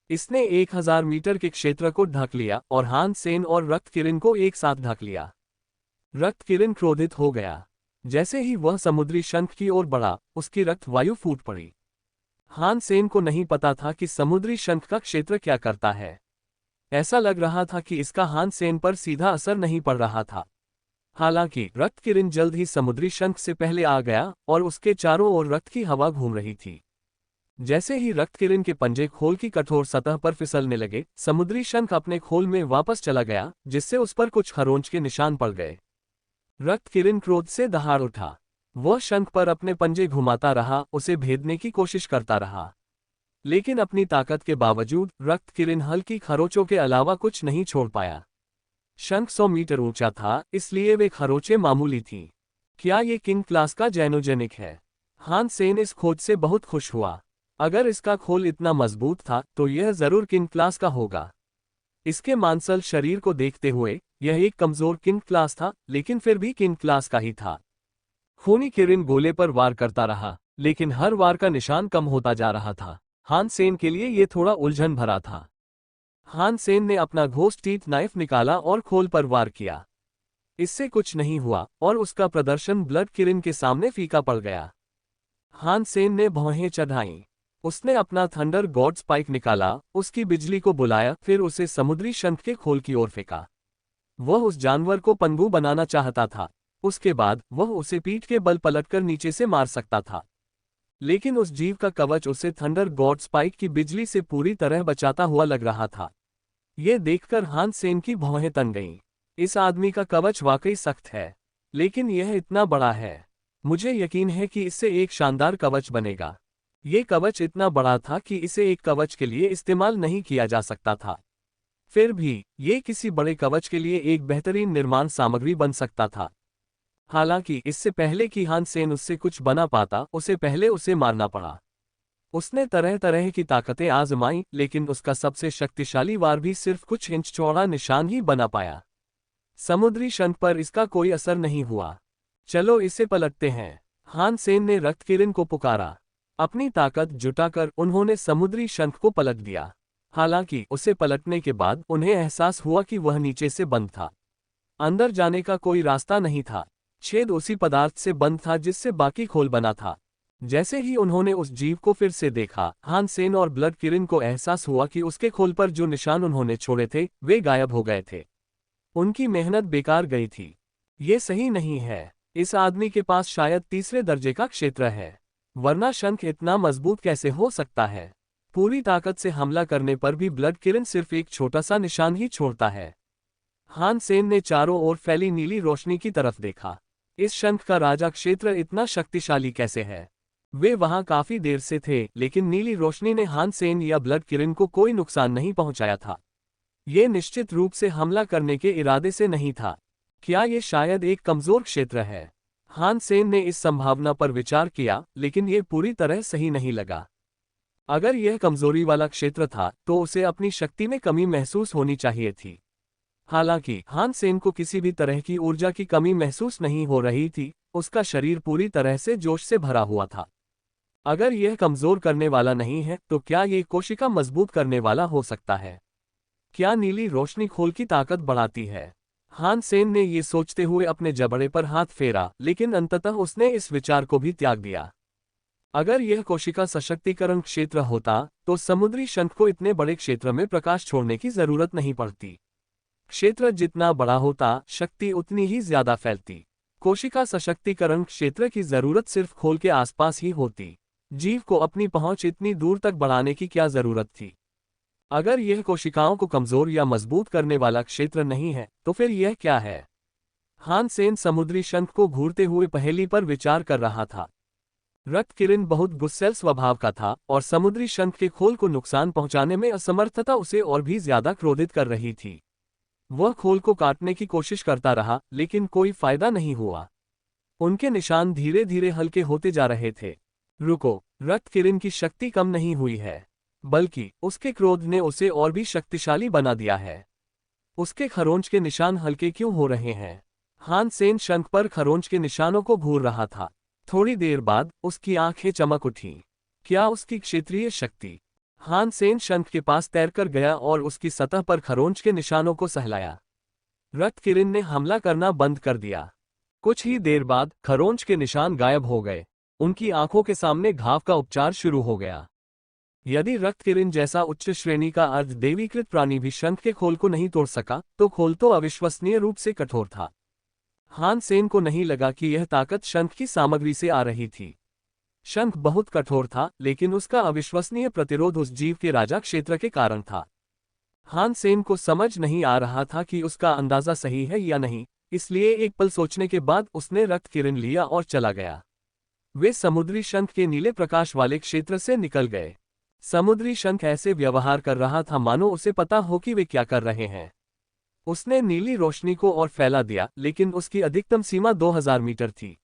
इसने 1000 मीटर के क्षेत्र को ढक लिया और हान सेन और रक्तकिरण को एक साथ ढक लिया। रक्तकिरण क्रोधित हो गया। जैसे ही वह समुद्री शंख की ओर बढ़ा, उसकी रक्त वायु फूट पड़ी। हान सेन को नहीं पता था कि समुद्री शंख का क्षेत्र क्या करता है। ऐसा लग रहा था कि इसका हान सेन पर सीधा असर नहीं पड़ रहा था। हालांकि रक्तकिरण जल्द ही समुद्री शंख से पहले आ गया और उसके चारों ओर रक्त की हवा घूम रही थी। जैसे ही रक्तकिरण के पंजे खोल की कठोर सतह पर फिसलने लगे, समुद्री शंख अपने खोल में वापस चला गया, जिससे उस पर कुछ खरोंच के निशान पड़ गए। रक्तकिरण क्रोध से दहाड़ उठा। वह शंख पर अपने पंजे घुमाता रहा, उसे भेदने की कोशिश करता रहा। लेकिन अपनी ताकत के बावजूद रक्तकिरण हल्की खरोचों के अलावा कुछ नहीं छोड़ पाया। शंख 100 मीटर ऊंचा था, इसलिए वे खरोचें मामूली थीं। क्या ये किंग क्लास का जेनोजेनिक है? हान सेन इस खोज से बहुत खुश हुआ। अगर इसका खोल इतना मजबूत था तो यह जरूर किंग क्लास का होगा। इसके मांसल शरीर को देखते हुए यह एक कमजोर किंग क्लास था, लेकिन फिर भी किंग क्लास का ही था। खूनी किरण गोले पर वार करता रहा, लेकिन हर वार का निशान कम होता जा रहा था। हान सेन के लिए यह थोड़ा उलझन भरा था। हान सेन ने अपना घोस्ट टीथ नाइफ निकाला और खोल पर वार किया। इससे कुछ नहीं हुआ और उसका प्रदर्शन ब्लड किरण के सामने फीका पड़ गया। हान सेन ने भौहें चढ़ाईं। उसने अपना थंडर गॉड स्पाइक निकाला, उसकी बिजली को बुलाया, फिर उसे समुद्री शंख के खोल की ओर फेंका। वह उस जानवर को पंगु बनाना चाहता था। उसके बाद वह उसे पीठ के बल पलटकर नीचे से मार सकता था। लेकिन उस जीव का कवच उसे थंडर गॉड स्पाइक की बिजली से पूरी तरह बचाता हुआ लग रहा था। यह देखकर हान सेन की भौहें तन गईं। इस आदमी का कवच वाकई सख्त है, लेकिन यह इतना बड़ा है। मुझे यकीन है कि इससे एक शानदार कवच बनेगा। ये कवच इतना बड़ा था कि इसे एक कवच के लिए इस्तेमाल नहीं किया जा सकता था। फिर भी ये किसी बड़े कवच के लिए एक बेहतरीन निर्माण सामग्री बन सकता था। हालांकि इससे पहले कि हान सेन उससे कुछ बना पाता, उसे पहले उसे मारना पड़ा। उसने तरह तरह की ताकतें आजमाई, लेकिन उसका सबसे शक्तिशाली वार भी सिर्फ कुछ इंच चौड़ा निशान ही बना पाया। समुद्री शंख पर इसका कोई असर नहीं हुआ। चलो इसे पलटते हैं, हान सेन ने रक्तकिरण को पुकारा। अपनी ताकत जुटाकर उन्होंने समुद्री शंख को पलट दिया। हालांकि उसे पलटने के बाद उन्हें एहसास हुआ कि वह नीचे से बंद था। अंदर जाने का कोई रास्ता नहीं था। छेद उसी पदार्थ से बंद था जिससे बाकी खोल बना था। जैसे ही उन्होंने उस जीव को फिर से देखा, हान सेन और ब्लड किरण को एहसास हुआ कि उसके खोल पर जो निशान उन्होंने छोड़े थे वे गायब हो गए थे। उनकी मेहनत बेकार गई थी। ये सही नहीं है। इस आदमी के पास शायद तीसरे दर्जे का क्षेत्र है, वरना शंख इतना मजबूत कैसे हो सकता है। पूरी ताकत से हमला करने पर भी ब्लड किरण सिर्फ एक छोटा सा निशान ही छोड़ता है। हान सेन ने चारों ओर फैली नीली रोशनी की तरफ देखा। इस शंख का राजा क्षेत्र इतना शक्तिशाली कैसे है? वे वहां काफी देर से थे, लेकिन नीली रोशनी ने हान सेन या ब्लड किरण को कोई नुकसान नहीं पहुंचाया था। ये निश्चित रूप से हमला करने के इरादे से नहीं था। क्या ये शायद एक कमजोर क्षेत्र है? हान सेन ने इस संभावना पर विचार किया, लेकिन ये पूरी तरह सही नहीं लगा। अगर यह कमजोरी वाला क्षेत्र था, तो उसे अपनी शक्ति में कमी महसूस होनी चाहिए थी। हालांकि हान सेन को किसी भी तरह की ऊर्जा की कमी महसूस नहीं हो रही थी, उसका शरीर पूरी तरह से जोश से भरा हुआ था। अगर यह कमजोर करने वाला नहीं है, तो क्या ये कोशिका मजबूत करने वाला हो सकता है? क्या नीली रोशनी खोल की ताकत बढ़ाती है? हान सेन ने ये सोचते हुए अपने जबड़े पर हाथ फेरा, लेकिन अंततः उसने इस विचार को भी त्याग दिया। अगर यह कोशिका सशक्तिकरण क्षेत्र होता, तो समुद्री शंख को इतने बड़े क्षेत्र में प्रकाश छोड़ने की जरूरत नहीं पड़ती। क्षेत्र जितना बड़ा होता, शक्ति उतनी ही ज्यादा फैलती। कोशिका सशक्तिकरण क्षेत्र की जरूरत सिर्फ खोल के आसपास ही होती। जीव को अपनी पहुंच इतनी दूर तक बढ़ाने की क्या जरूरत थी? अगर यह कोशिकाओं को कमजोर या मजबूत करने वाला क्षेत्र नहीं है, तो फिर यह क्या है? हान सेन समुद्री शंख को घूरते हुए पहेली पर विचार कर रहा था। रक्त किरण बहुत गुस्सैल स्वभाव का था, और समुद्री शंख के खोल को नुकसान पहुंचाने में असमर्थता उसे और भी ज्यादा क्रोधित कर रही थी। वह खोल को काटने की कोशिश करता रहा, लेकिन कोई फायदा नहीं हुआ। उनके निशान धीरे धीरे हल्के होते जा रहे थे। रुको, रक्त किरण की शक्ति कम नहीं हुई है, बल्कि उसके क्रोध ने उसे और भी शक्तिशाली बना दिया है। उसके खरोंच के निशान हल्के क्यों हो रहे हैं? हान सेन शंख पर खरोंच के निशानों को घूर रहा था। थोड़ी देर बाद उसकी आंखें चमक उठीं। क्या उसकी क्षेत्रीय शक्ति? हान सेन शंख के पास तैरकर गया और उसकी सतह पर खरोंच के निशानों को सहलाया। रक्त किरण ने हमला करना बंद कर दिया। कुछ ही देर बाद खरोंच के निशान गायब हो गए। उनकी आंखों के सामने घाव का उपचार शुरू हो गया। यदि रक्त किरण जैसा उच्च श्रेणी का अर्ध देवीकृत प्राणी भी शंख के खोल को नहीं तोड़ सका, तो खोल तो अविश्वसनीय रूप से कठोर था। हान सेन को नहीं लगा कि यह ताकत शंख की सामग्री से आ रही थी। शंख बहुत कठोर था, लेकिन उसका अविश्वसनीय प्रतिरोध उस जीव के राजा क्षेत्र के कारण था। हान सेन को समझ नहीं आ रहा था कि उसका अंदाजा सही है या नहीं, इसलिए एक पल सोचने के बाद उसने रक्त किरण लिया और चला गया। वे समुद्री शंख के नीले प्रकाश वाले क्षेत्र से निकल गए। समुद्री शंख ऐसे व्यवहार कर रहा था मानो उसे पता हो कि वे क्या कर रहे हैं। उसने नीली रोशनी को और फैला दिया, लेकिन उसकी अधिकतम सीमा 2000 मीटर थी।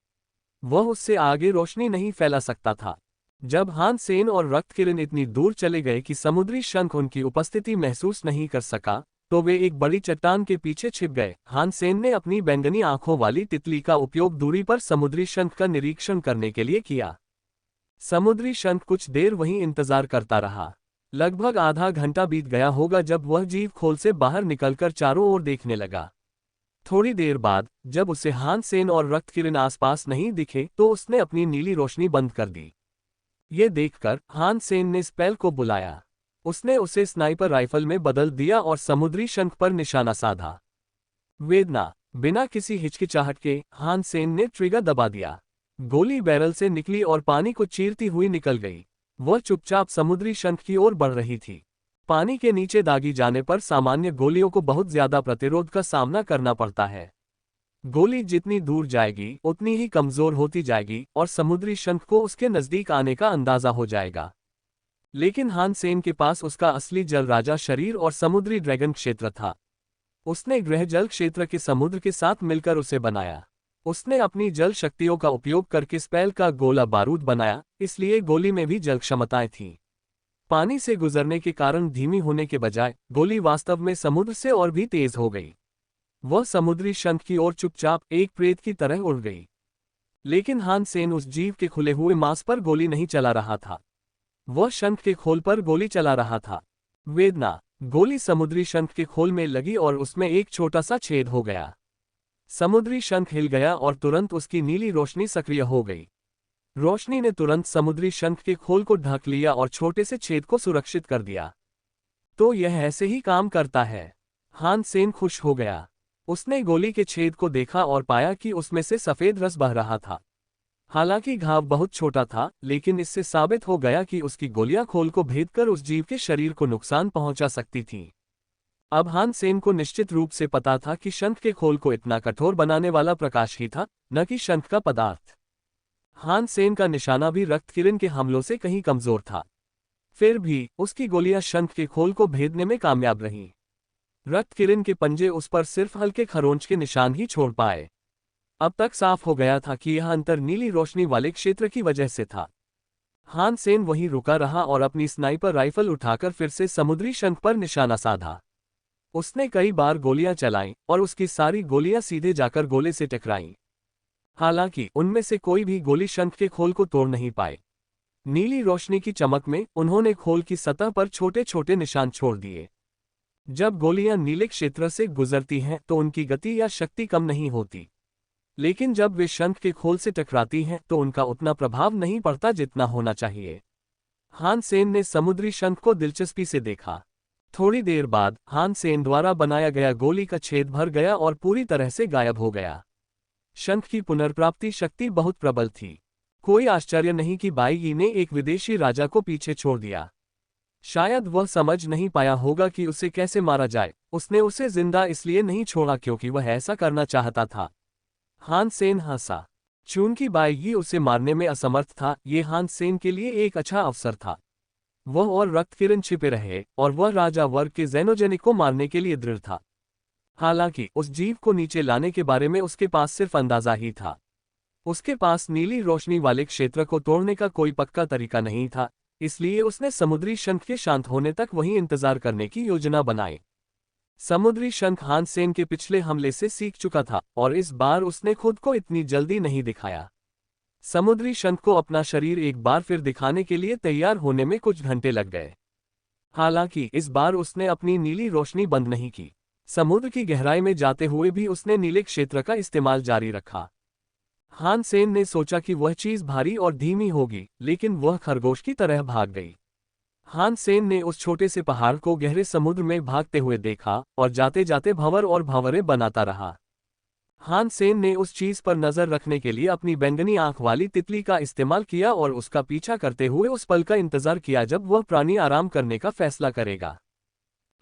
वह उससे आगे रोशनी नहीं फैला सकता था। जब हान सेन और रक्त किरण इतनी दूर चले गए कि समुद्री शंख उनकी उपस्थिति महसूस नहीं कर सका, तो वे एक बड़ी चट्टान के पीछे छिप गए। हान सेन ने अपनी बैंगनी आंखों वाली तितली का उपयोग दूरी पर समुद्री शंख का निरीक्षण करने के लिए किया। समुद्री शंख कुछ देर वहीं इंतजार करता रहा। लगभग आधा घंटा बीत गया होगा जब वह जीव खोल से बाहर निकलकर चारों ओर देखने लगा। थोड़ी देर बाद जब उसे हान सेन और रक्त किरण आसपास नहीं दिखे, तो उसने अपनी नीली रोशनी बंद कर दी। ये देखकर हान सेन ने स्पेल को बुलाया। उसने उसे स्नाइपर राइफल में बदल दिया और समुद्री शंख पर निशाना साधा। वेदना, बिना किसी हिचकिचाहट के हान सेन ने ट्रिगर दबा दिया। गोली बैरल से निकली और पानी को चीरती हुई निकल गई। वह चुपचाप समुद्री शंख की ओर बढ़ रही थी। पानी के नीचे दागी जाने पर सामान्य गोलियों को बहुत ज्यादा प्रतिरोध का सामना करना पड़ता है। गोली जितनी दूर जाएगी उतनी ही कमजोर होती जाएगी और समुद्री शंख को उसके नजदीक आने का अंदाजा हो जाएगा। लेकिन हान सेन के पास उसका असली जल राजा शरीर और समुद्री ड्रैगन क्षेत्र था। उसने ग्रह जल क्षेत्र के समुद्र के साथ मिलकर उसे बनाया। उसने अपनी जल शक्तियों का उपयोग करके स्पेल का गोला बारूद बनाया, इसलिए गोली में भी जल क्षमताएं थीं। पानी से गुजरने के कारण धीमी होने के बजाय गोली वास्तव में समुद्र से और भी तेज हो गई। वह समुद्री शंख की ओर चुपचाप एक प्रेत की तरह उड़ गई। लेकिन हान सेन उस जीव के खुले हुए मांस पर गोली नहीं चला रहा था। वह शंख के खोल पर गोली चला रहा था। वेदना, गोली समुद्री शंख के खोल में लगी और उसमें एक छोटा सा छेद हो गया। समुद्री शंख हिल गया और तुरंत उसकी नीली रोशनी सक्रिय हो गई। रोशनी ने तुरंत समुद्री शंख के खोल को ढक लिया और छोटे से छेद को सुरक्षित कर दिया। तो यह ऐसे ही काम करता है। हान सेन खुश हो गया। उसने गोली के छेद को देखा और पाया कि उसमें से सफेद रस बह रहा था। हालांकि घाव बहुत छोटा था, लेकिन इससे साबित हो गया कि उसकी गोलियां खोल को भेद कर उस जीव के शरीर को नुकसान पहुंचा सकती थीं। अब हान सेन को निश्चित रूप से पता था कि शंख के खोल को इतना कठोर बनाने वाला प्रकाश ही था, न कि शंख का पदार्थ। हान सेन का निशाना भी रक्त किरण के हमलों से कहीं कमजोर था। फिर भी उसकी गोलियां शंख के खोल को भेदने में कामयाब रहीं। रक्त किरण के पंजे उस पर सिर्फ हल्के खरोंच के निशान ही छोड़ पाए। अब तक साफ हो गया था कि यह अंतर नीली रोशनी वाले क्षेत्र की वजह से था। हान सेन वहीं रुका रहा और अपनी स्नाइपर राइफल उठाकर फिर से समुद्री शंख पर निशाना साधा। उसने कई बार गोलियां चलाईं और उसकी सारी गोलियां सीधे जाकर गोले से टकराईं। हालांकि उनमें से कोई भी गोली शंख के खोल को तोड़ नहीं पाई। नीली रोशनी की चमक में उन्होंने खोल की सतह पर छोटे छोटे निशान छोड़ दिए। जब गोलियां नीले क्षेत्र से गुजरती हैं तो उनकी गति या शक्ति कम नहीं होती, लेकिन जब वे शंख के खोल से टकराती हैं तो उनका उतना प्रभाव नहीं पड़ता जितना होना चाहिए। हान सेन ने समुद्री शंख को दिलचस्पी से देखा। थोड़ी देर बाद हान सेन द्वारा बनाया गया गोली का छेद भर गया और पूरी तरह से गायब हो गया। शंख की पुनर्प्राप्ति शक्ति बहुत प्रबल थी। कोई आश्चर्य नहीं कि बाईगी ने एक विदेशी राजा को पीछे छोड़ दिया। शायद वह समझ नहीं पाया होगा कि उसे कैसे मारा जाए। उसने उसे जिंदा इसलिए नहीं छोड़ा क्योंकि वह ऐसा करना चाहता था। हान सेन हंसा। चूंकि बाईगी उसे मारने में असमर्थ था, ये हान सेन के लिए एक अच्छा अवसर था। वह और रक्त किरण छिपे रहे और वह राजा वर्ग के ज़ेनोजेनिक को मारने के लिए दृढ़ था। हालांकि उस जीव को नीचे लाने के बारे में उसके पास सिर्फ अंदाजा ही था। उसके पास नीली रोशनी वाले क्षेत्र को तोड़ने का कोई पक्का तरीका नहीं था, इसलिए उसने समुद्री शंख के शांत होने तक वहीं इंतजार करने की योजना बनाई। समुद्री शंख हान सेन के पिछले हमले से सीख चुका था और इस बार उसने खुद को इतनी जल्दी नहीं दिखाया। समुद्री शंख को अपना शरीर एक बार फिर दिखाने के लिए तैयार होने में कुछ घंटे लग गए। हालांकि इस बार उसने अपनी नीली रोशनी बंद नहीं की। समुद्र की गहराई में जाते हुए भी उसने नीले क्षेत्र का इस्तेमाल जारी रखा। हान सेन ने सोचा कि वह चीज भारी और धीमी होगी, लेकिन वह खरगोश की तरह भाग गई। हान सेन ने उस छोटे से पहाड़ को गहरे समुद्र में भागते हुए देखा और जाते जाते भंवर और भंवरे बनाता रहा। हान सेन ने उस चीज पर नजर रखने के लिए अपनी बैंगनी आंख वाली तितली का इस्तेमाल किया और उसका पीछा करते हुए उस पल का इंतजार किया जब वह प्राणी आराम करने का फैसला करेगा।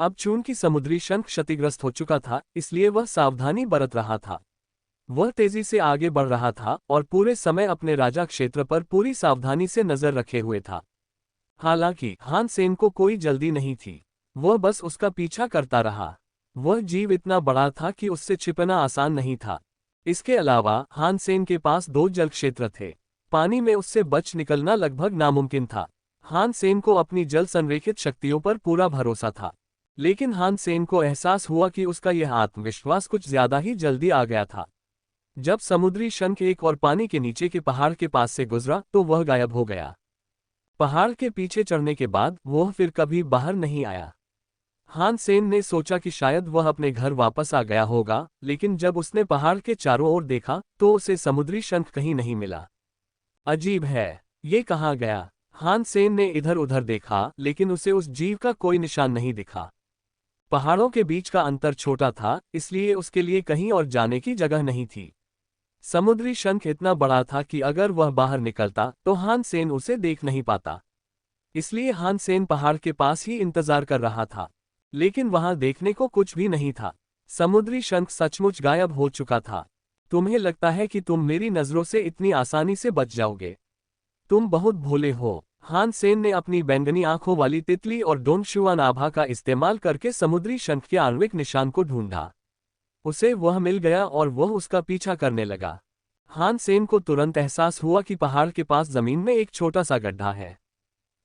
अब चूंकि समुद्री शंख क्षतिग्रस्त हो चुका था, इसलिए वह सावधानी बरत रहा था। वह तेजी से आगे बढ़ रहा था और पूरे समय अपने राजा क्षेत्र पर पूरी सावधानी से नजर रखे हुए था। हालांकि हान सेन को कोई जल्दी नहीं थी। वह बस उसका पीछा करता रहा। वह जीव इतना बड़ा था कि उससे छिपना आसान नहीं था। इसके अलावा हान सेन के पास 2 जल क्षेत्र थे। पानी में उससे बच निकलना लगभग नामुमकिन था। हान सेन को अपनी जल संरेखित शक्तियों पर पूरा भरोसा था, लेकिन हान सेन को एहसास हुआ कि उसका यह आत्मविश्वास कुछ ज्यादा ही जल्दी आ गया था। जब समुद्री शंख एक और पानी के नीचे के पहाड़ के पास से गुजरा तो वह गायब हो गया। पहाड़ के पीछे चढ़ने के बाद वह फिर कभी बाहर नहीं आया। हान सेन ने सोचा कि शायद वह अपने घर वापस आ गया होगा, लेकिन जब उसने पहाड़ के चारों ओर देखा तो उसे समुद्री शंख कहीं नहीं मिला। अजीब है, ये कहाँ गया? हान सेन ने इधर उधर देखा, लेकिन उसे उस जीव का कोई निशान नहीं दिखा। पहाड़ों के बीच का अंतर छोटा था, इसलिए उसके लिए कहीं और जाने की जगह नहीं थी। समुद्री शंख इतना बड़ा था कि अगर वह बाहर निकलता तो हान सेन उसे देख नहीं पाता। इसलिए हान सेन पहाड़ के पास ही इंतजार कर रहा था, लेकिन वहां देखने को कुछ भी नहीं था। समुद्री शंख सचमुच गायब हो चुका था। तुम्हें लगता है कि तुम मेरी नजरों से इतनी आसानी से बच जाओगे? तुम बहुत भोले हो। हान सेन ने अपनी बैंगनी आंखों वाली तितली और डोंगशुआन आभा का इस्तेमाल करके समुद्री शंख के आणविक निशान को ढूंढा। उसे वह मिल गया और वह उसका पीछा करने लगा। हान सेन को तुरंत एहसास हुआ कि पहाड़ के पास जमीन में एक छोटा सा गड्ढा है।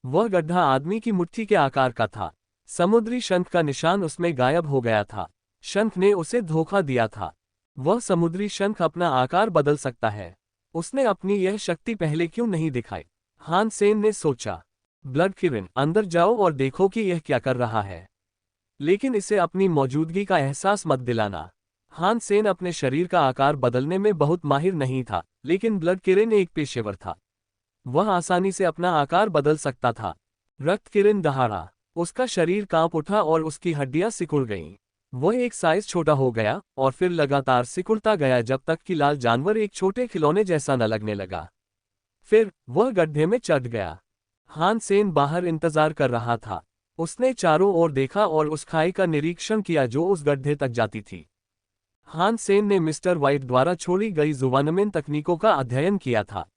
वह गड्ढा आदमी की मुट्ठी के आकार का था। समुद्री शंख का निशान उसमें गायब हो गया था। शंख ने उसे धोखा दिया था। वह समुद्री शंख अपना आकार बदल सकता है। उसने अपनी यह शक्ति पहले क्यों नहीं दिखाई? हान सेन ने सोचा। ब्लड किरण, अंदर जाओ और देखो कि यह क्या कर रहा है, लेकिन इसे अपनी मौजूदगी का एहसास मत दिलाना। हान सेन अपने शरीर का आकार बदलने में बहुत माहिर नहीं था, लेकिन ब्लड किरण एक पेशेवर था। वह आसानी से अपना आकार बदल सकता था। रक्त किरण दहाड़ा। उसका शरीर कांप उठा और उसकी हड्डियां सिकुड़ गईं। वह एक साइज छोटा हो गया और फिर लगातार सिकुड़ता गया जब तक कि लाल जानवर एक छोटे खिलौने जैसा न लगने लगा। फिर वह गड्ढे में चढ़ गया। हान सेन बाहर इंतजार कर रहा था। उसने चारों ओर देखा और उस खाई का निरीक्षण किया जो उस गड्ढे तक जाती थी। हान सेन ने मिस्टर वाइट द्वारा छोड़ी गई ज़ुवानमेन तकनीकों का अध्ययन किया था।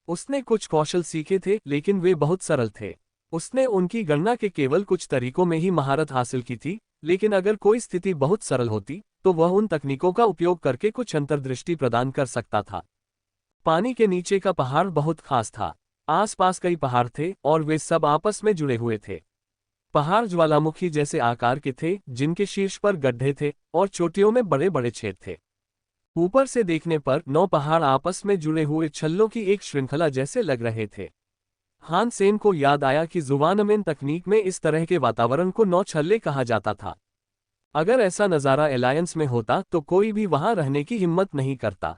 उसने कुछ कौशल सीखे थे लेकिन वे बहुत सरल थे। उसने उनकी गणना के केवल कुछ तरीकों में ही महारत हासिल की थी, लेकिन अगर कोई स्थिति बहुत सरल होती तो वह उन तकनीकों का उपयोग करके कुछ अंतर्दृष्टि प्रदान कर सकता था। पानी के नीचे का पहाड़ बहुत खास था। आसपास कई पहाड़ थे और वे सब आपस में जुड़े हुए थे। पहाड़ ज्वालामुखी जैसे आकार के थे जिनके शीर्ष पर गड्ढे थे और चोटियों में बड़े बड़े छेद थे। ऊपर से देखने पर 9 पहाड़ आपस में जुड़े हुए छल्लों की एक श्रृंखला जैसे लग रहे थे। हान सेन को याद आया कि ज़ुवानमेन तकनीक में इस तरह के वातावरण को 9 छल्ले कहा जाता था। अगर ऐसा नज़ारा एलायंस में होता तो कोई भी वहां रहने की हिम्मत नहीं करता।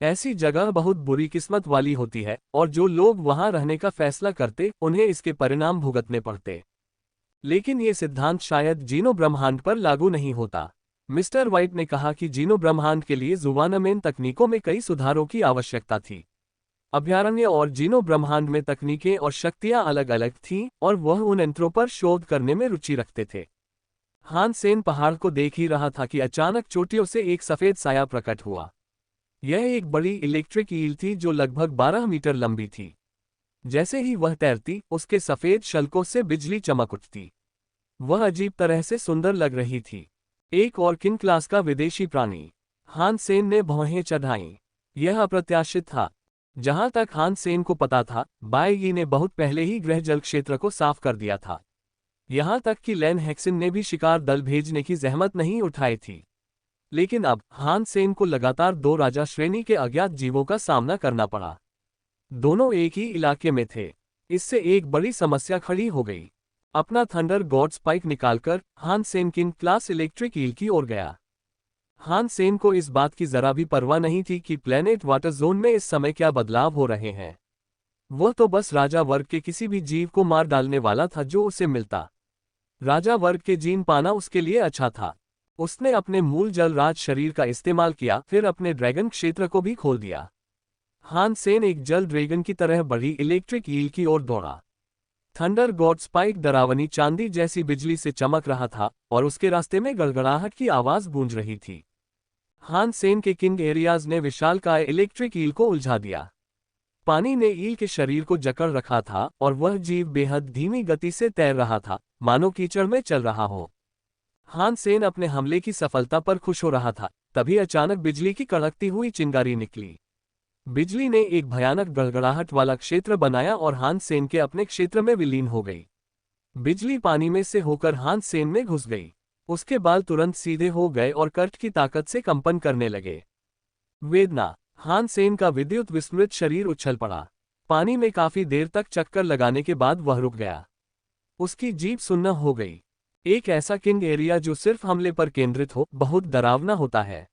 ऐसी जगह बहुत बुरी किस्मत वाली होती है और जो लोग वहां रहने का फैसला करते उन्हें इसके परिणाम भुगतने पड़ते। लेकिन ये सिद्धांत शायद जीनो ब्रह्मांड पर लागू नहीं होता। मिस्टर वाइट ने कहा कि जीनो ब्रह्मांड के लिए ज़ुवानमेन तकनीकों में कई सुधारों की आवश्यकता थी। अभयारण्य और जीनो ब्रह्मांड में तकनीकें और शक्तियां अलग अलग थीं और वह उन यंत्रों पर शोध करने में रुचि रखते थे। हान सेन पहाड़ को देख ही रहा था कि अचानक चोटियों से एक सफेद साया प्रकट हुआ। यह एक बड़ी इलेक्ट्रिक ईल थी जो लगभग 12 मीटर लंबी थी। जैसे ही वह तैरती उसके सफेद शल्कों से बिजली चमक उठती। वह अजीब तरह से सुंदर लग रही थी। एक और किंग क्लास का विदेशी प्राणी। हान सेन ने भौहें चढ़ाईं। यह अप्रत्याशित था। जहां तक हान सेन को पता था, बाएगी ने बहुत पहले ही ग्रह जल क्षेत्र को साफ कर दिया था। यहां तक कि लैन हेक्सिन ने भी शिकार दल भेजने की जहमत नहीं उठाई थी। लेकिन अब हान सेन को लगातार 2 राजा श्रेणी के अज्ञात जीवों का सामना करना पड़ा। दोनों एक ही इलाके में थे। इससे एक बड़ी समस्या खड़ी हो गई। अपना थंडर गॉड स्पाइक निकालकर Han Sen king class electric eel की ओर गया। हान सेन को इस बात की जरा भी परवाह नहीं थी कि प्लेनेट वाटर जोन में इस समय क्या बदलाव हो रहे हैं। वह तो बस राजा वर्ग के किसी भी जीव को मार डालने वाला था जो उसे मिलता। राजा वर्ग के जीन पाना उसके लिए अच्छा था। उसने अपने मूल जल राज शरीर का इस्तेमाल किया, फिर अपने ड्रैगन क्षेत्र को भी खोल दिया। हान सेन एक जल ड्रैगन की तरह बड़ी इलेक्ट्रिक ईल की ओर दौड़ा। थंडर गॉड स्पाइक डरावनी चांदी जैसी बिजली से चमक रहा था और उसके रास्ते में गड़गड़ाहट की आवाज गूंज रही थी। हान सेन के किंग एरियाज ने विशालकाय इलेक्ट्रिक ईल को उलझा दिया। पानी ने ईल के शरीर को जकड़ रखा था और वह जीव बेहद धीमी गति से तैर रहा था, मानो कीचड़ में चल रहा हो। हान सेन अपने हमले की सफलता पर खुश हो रहा था, तभी अचानक बिजली की कड़कती हुई चिंगारी निकली। बिजली ने एक भयानक गड़गड़ाहट वाला क्षेत्र बनाया और हान सेन के अपने क्षेत्र में विलीन हो गई। बिजली पानी में से होकर हान सेन में घुस गई। उसके बाल तुरंत सीधे हो गए और कर्ट की ताकत से कंपन करने लगे। वेदना। हान सेन का विद्युत विस्मृत शरीर उछल पड़ा। पानी में काफी देर तक चक्कर लगाने के बाद वह रुक गया। उसकी जीभ सुन्न हो गई। एक ऐसा किंग एरिया जो सिर्फ हमले पर केंद्रित हो बहुत डरावना होता है,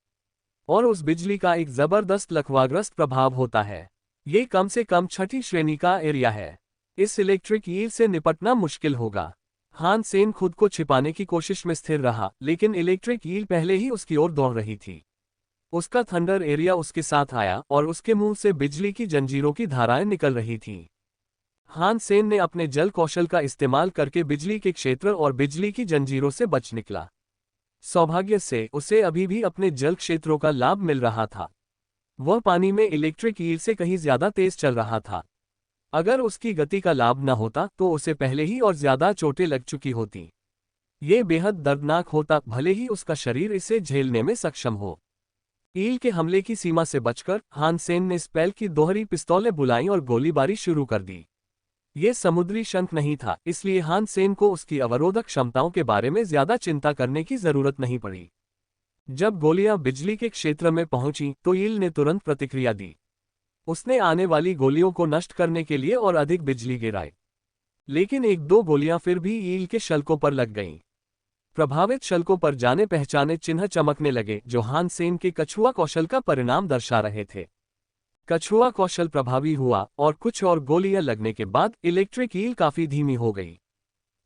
और उस बिजली का एक जबरदस्त लकवाग्रस्त प्रभाव होता है। ये कम से कम 6ठी श्रेणी का एरिया है। इस इलेक्ट्रिक ईल से निपटना मुश्किल होगा। हान सेन खुद को छिपाने की कोशिश में स्थिर रहा, लेकिन इलेक्ट्रिक ईल पहले ही उसकी ओर दौड़ रही थी। उसका थंडर एरिया उसके साथ आया और उसके मुंह से बिजली की जंजीरों की धाराएं निकल रही थीं। हान सेन ने अपने जल कौशल का इस्तेमाल करके बिजली के क्षेत्र और बिजली की जंजीरों से बच निकला। सौभाग्य से उसे अभी भी अपने जल क्षेत्रों का लाभ मिल रहा था। वह पानी में इलेक्ट्रिक ईल से कहीं ज्यादा तेज चल रहा था। अगर उसकी गति का लाभ न होता तो उसे पहले ही और ज्यादा चोटें लग चुकी होती। ये बेहद दर्दनाक होता, भले ही उसका शरीर इसे झेलने में सक्षम हो। ईल के हमले की सीमा से बचकर हान सेन ने स्पेल की दोहरी पिस्तौलें बुलाईं और गोलीबारी शुरू कर दी। ये समुद्री शंख नहीं था, इसलिए हान सेन को उसकी अवरोधक क्षमताओं के बारे में ज्यादा चिंता करने की जरूरत नहीं पड़ी। जब गोलियां बिजली के क्षेत्र में पहुंची तो ईल ने तुरंत प्रतिक्रिया दी। उसने आने वाली गोलियों को नष्ट करने के लिए और अधिक बिजली गिराई, लेकिन 1-2 गोलियां फिर भी ईल के शल्कों पर लग गईं। प्रभावित शल्कों पर जाने पहचाने चिन्ह चमकने लगे जो हान सेन के कछुआ कौशल का परिणाम दर्शा रहे थे। कछुआ कौशल प्रभावी हुआ और कुछ और गोलियां लगने के बाद इलेक्ट्रिक ईल काफी धीमी हो गई।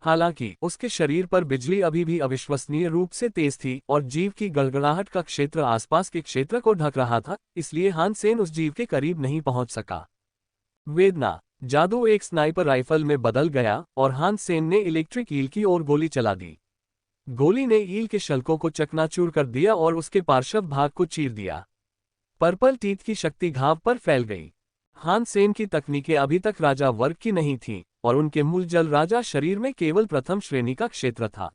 हालांकि उसके शरीर पर बिजली अभी भी अविश्वसनीय रूप से तेज थी और जीव की गड़गड़ाहट का क्षेत्र आसपास के क्षेत्र को ढक रहा था, इसलिए हान सेन उस जीव के करीब नहीं पहुंच सका। वेदना, जादू एक स्नाइपर राइफल में बदल गया और हान सेन ने इलेक्ट्रिक ईल की ओर गोली चला दी। गोली ने ईल के शल्कों को चकनाचूर कर दिया और उसके पार्श्व भाग को चीर दिया। पर्पल टीथ की शक्ति घाव पर फैल गई। हान सेन की तकनीकें अभी तक राजा वर्ग की नहीं थीं और उनके मूल जल राजा शरीर में केवल प्रथम श्रेणी का क्षेत्र था।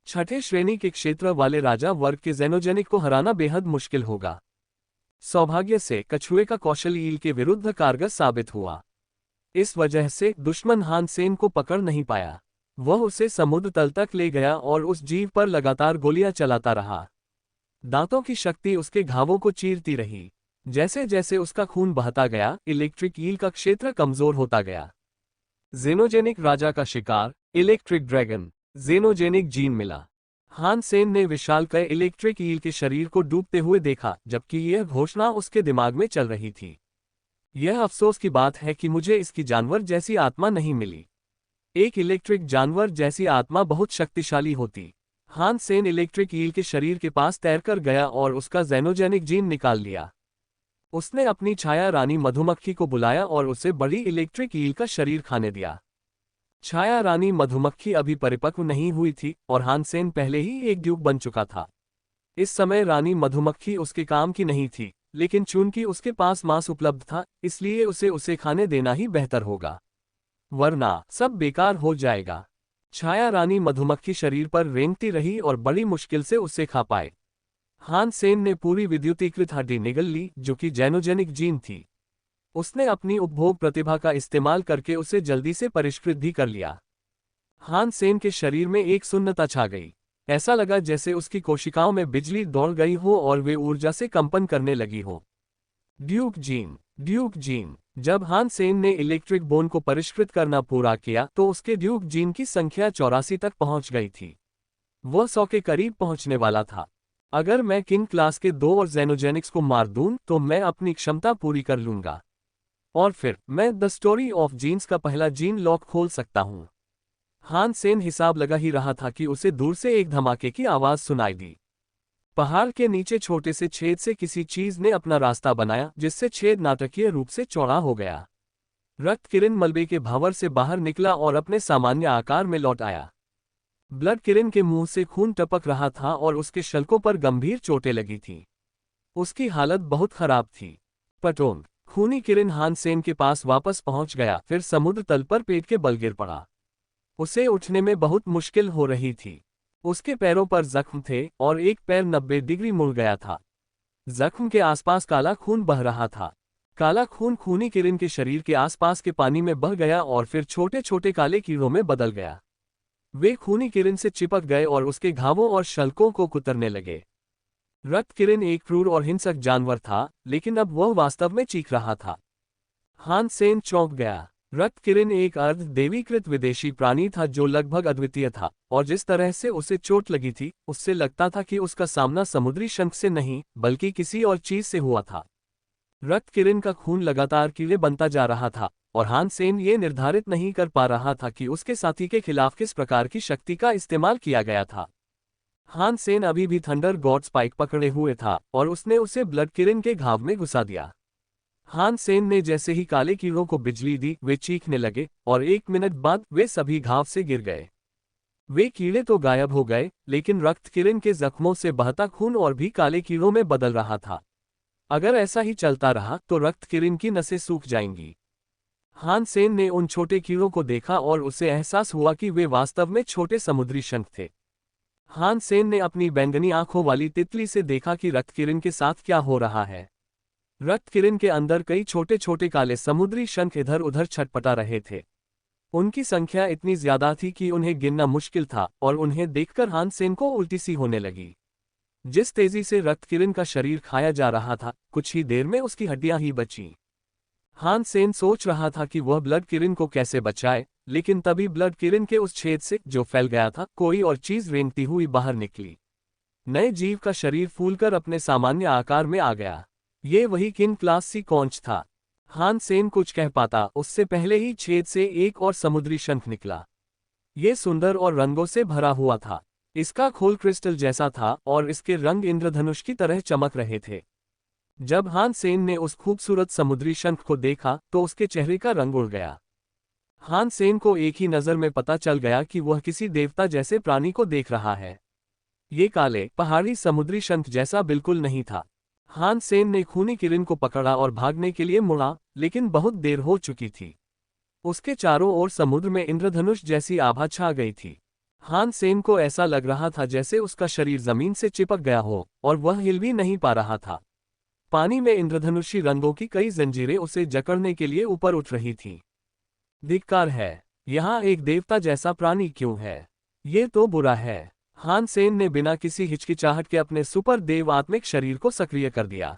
छठे श्रेणी के क्षेत्र वाले राजा वर्ग के जेनोजेनिक को हराना बेहद मुश्किल होगा। सौभाग्य से कछुए का कौशल ईल के विरुद्ध कारगर साबित हुआ। इस वजह से दुश्मन हान सेन को पकड़ नहीं पाया। वह उसे समुद्र तल तक ले गया और उस जीव पर लगातार गोलियां चलाता रहा। दांतों की शक्ति उसके घावों को चीरती रही। जैसे जैसे उसका खून बहता गया, इलेक्ट्रिक ईल का क्षेत्र कमजोर होता गया। जेनोजेनिक राजा का शिकार, इलेक्ट्रिक ड्रैगन, जेनोजेनिक जीन मिला। हान सेन ने विशालकाय इलेक्ट्रिक ईल के शरीर को डूबते हुए देखा, जबकि यह घोषणा उसके दिमाग में चल रही थी। यह अफसोस की बात है कि मुझे इसकी जानवर जैसी आत्मा नहीं मिली। एक इलेक्ट्रिक जानवर जैसी आत्मा बहुत शक्तिशाली होती। हान सेन इलेक्ट्रिक ईल के शरीर के पास तैरकर गया और उसका जेनोजेनिक जीन निकाल लिया। उसने अपनी छाया रानी मधुमक्खी को बुलाया और उसे बड़ी इलेक्ट्रिक ईल का शरीर खाने दिया। छाया रानी मधुमक्खी अभी परिपक्व नहीं हुई थी और हान सेन पहले ही एक ड्यूक बन चुका था। इस समय रानी मधुमक्खी उसके काम की नहीं थी, लेकिन चूंकि उसके पास मांस उपलब्ध था, इसलिए उसे खाने देना ही बेहतर होगा, वरना सब बेकार हो जाएगा। छाया रानी मधुमक्खी शरीर पर रेंगती रही और बड़ी मुश्किल से उसे खा पाए। हान सेन ने पूरी विद्युतीकृत हड्डी निगल ली, जो कि जेनोजेनिक जीन थी। उसने अपनी उपभोग प्रतिभा का इस्तेमाल करके उसे जल्दी से परिष्कृत भी कर लिया। हान सेन के शरीर में एक सुन्नता छा गई। ऐसा लगा जैसे उसकी कोशिकाओं में बिजली दौड़ गई हो और वे ऊर्जा से कंपन करने लगी हो। Duke gene, Duke gene. जब हान सेन ने इलेक्ट्रिक बोन को परिष्कृत करना पूरा किया तो उसके ड्यूक जीन की संख्या 84 तक पहुंच गई थी। वह 100 के करीब पहुंचने वाला था। अगर मैं किंग क्लास के 2 और जेनोजेनिक्स को मार दूं तो मैं अपनी क्षमता पूरी कर लूंगा और फिर मैं द स्टोरी ऑफ जीन्स का पहला जीन लॉक खोल सकता हूं। हान सेन हिसाब लगा ही रहा था कि उसे दूर से एक धमाके की आवाज सुनाई दी। पहाड़ के नीचे छोटे से छेद से किसी चीज ने अपना रास्ता बनाया, जिससे छेद नाटकीय रूप से चौड़ा हो गया। रक्त किरण मलबे के भंवर से बाहर निकला और अपने सामान्य आकार में लौट आया। ब्लड किरण के मुंह से खून टपक रहा था और उसके शल्कों पर गंभीर चोटें लगी थीं। उसकी हालत बहुत खराब थी। पटोंग, खूनी किरण हान सेन के पास वापस पहुंच गया, फिर समुद्र तल पर पेट के बल गिर पड़ा। उसे उठने में बहुत मुश्किल हो रही थी। उसके पैरों पर जख्म थे और एक पैर 90 डिग्री मुड़ गया था। जख्म के आसपास काला खून बह रहा था। काला खून खूनी किरण के शरीर के आसपास के पानी में बह गया और फिर छोटे छोटे काले कीड़ों में बदल गया। वे खूनी किरण से चिपक गए और उसके घावों और शल्कों को कुतरने लगे। रक्त किरण एक क्रूर और हिंसक जानवर था, लेकिन अब वह वास्तव में चीख रहा था। हान सेन चौंक गया। रक्त किरण एक अर्ध देवीकृत विदेशी प्राणी था जो लगभग अद्वितीय था, और जिस तरह से उसे चोट लगी थी उससे लगता था कि उसका सामना समुद्री शंख से नहीं बल्कि किसी और चीज से हुआ था। रक्त किरण का खून लगातार कीड़े बनता जा रहा था और हान सेन ये निर्धारित नहीं कर पा रहा था कि उसके साथी के खिलाफ किस प्रकार की शक्ति का इस्तेमाल किया गया था। हान सेन अभी भी थंडर गॉड स्पाइक पकड़े हुए था और उसने उसे ब्लड किरण के घाव में घुसा दिया। हान सेन ने जैसे ही काले कीड़ों को बिजली दी, वे चीखने लगे और 1 मिनट बाद वे सभी घाव से गिर गए। वे कीड़े तो गायब हो गए, लेकिन रक्त किरण के जख्मों से बहता खून और भी काले कीड़ों में बदल रहा था। अगर ऐसा ही चलता रहा तो रक्त किरण की नसें सूख जाएंगी। हान सेन ने उन छोटे कीड़ों को देखा और उसे एहसास हुआ कि वे वास्तव में छोटे समुद्री शंख थे। हान सेन ने अपनी बैंगनी आंखों वाली तितली से देखा कि रक्त किरण के साथ क्या हो रहा है। रक्त किरण के अंदर कई छोटे छोटे काले समुद्री शंख इधर उधर छटपटा रहे थे। उनकी संख्या इतनी ज्यादा थी कि उन्हें गिनना मुश्किल था और उन्हें देखकर हान सेन को उल्टी सी होने लगी। जिस तेजी से रक्त किरण का शरीर खाया जा रहा था, कुछ ही देर में उसकी हड्डियां ही बचीं। हान सेन सोच रहा था कि वह ब्लड किरण को कैसे बचाए, लेकिन तभी ब्लड किरण के उस छेद से जो फैल गया था कोई और चीज रेंगती हुई बाहर निकली। नए जीव का शरीर फूलकर अपने सामान्य आकार में आ गया। ये वही किंग क्लास सी कॉन्च था। हान सेन कुछ कह पाता उससे पहले ही छेद से एक और समुद्री शंख निकला। ये सुंदर और रंगों से भरा हुआ था। इसका खोल क्रिस्टल जैसा था और इसके रंग इंद्रधनुष की तरह चमक रहे थे। जब हान सेन ने उस खूबसूरत समुद्री शंख को देखा तो उसके चेहरे का रंग उड़ गया। हान सेन को एक ही नज़र में पता चल गया कि वह किसी देवता जैसे प्राणी को देख रहा है। ये काले, पहाड़ी समुद्री शंख जैसा बिल्कुल नहीं था। हान सेन ने खूनी किरण को पकड़ा और भागने के लिए मुड़ा, लेकिन बहुत देर हो चुकी थी। उसके चारों ओर समुद्र में इंद्रधनुष जैसी आभा छा गई थी। हान सेन को ऐसा लग रहा था जैसे उसका शरीर जमीन से चिपक गया हो और वह हिल भी नहीं पा रहा था। पानी में इंद्रधनुषी रंगों की कई जंजीरें उसे जकड़ने के लिए ऊपर उठ रही थीं। धिक्कार है, यहाँ एक देवता जैसा प्राणी क्यों है? ये तो बुरा है। हान सेन ने बिना किसी हिचकिचाहट के अपने सुपर देव आत्मिक शरीर को सक्रिय कर दिया।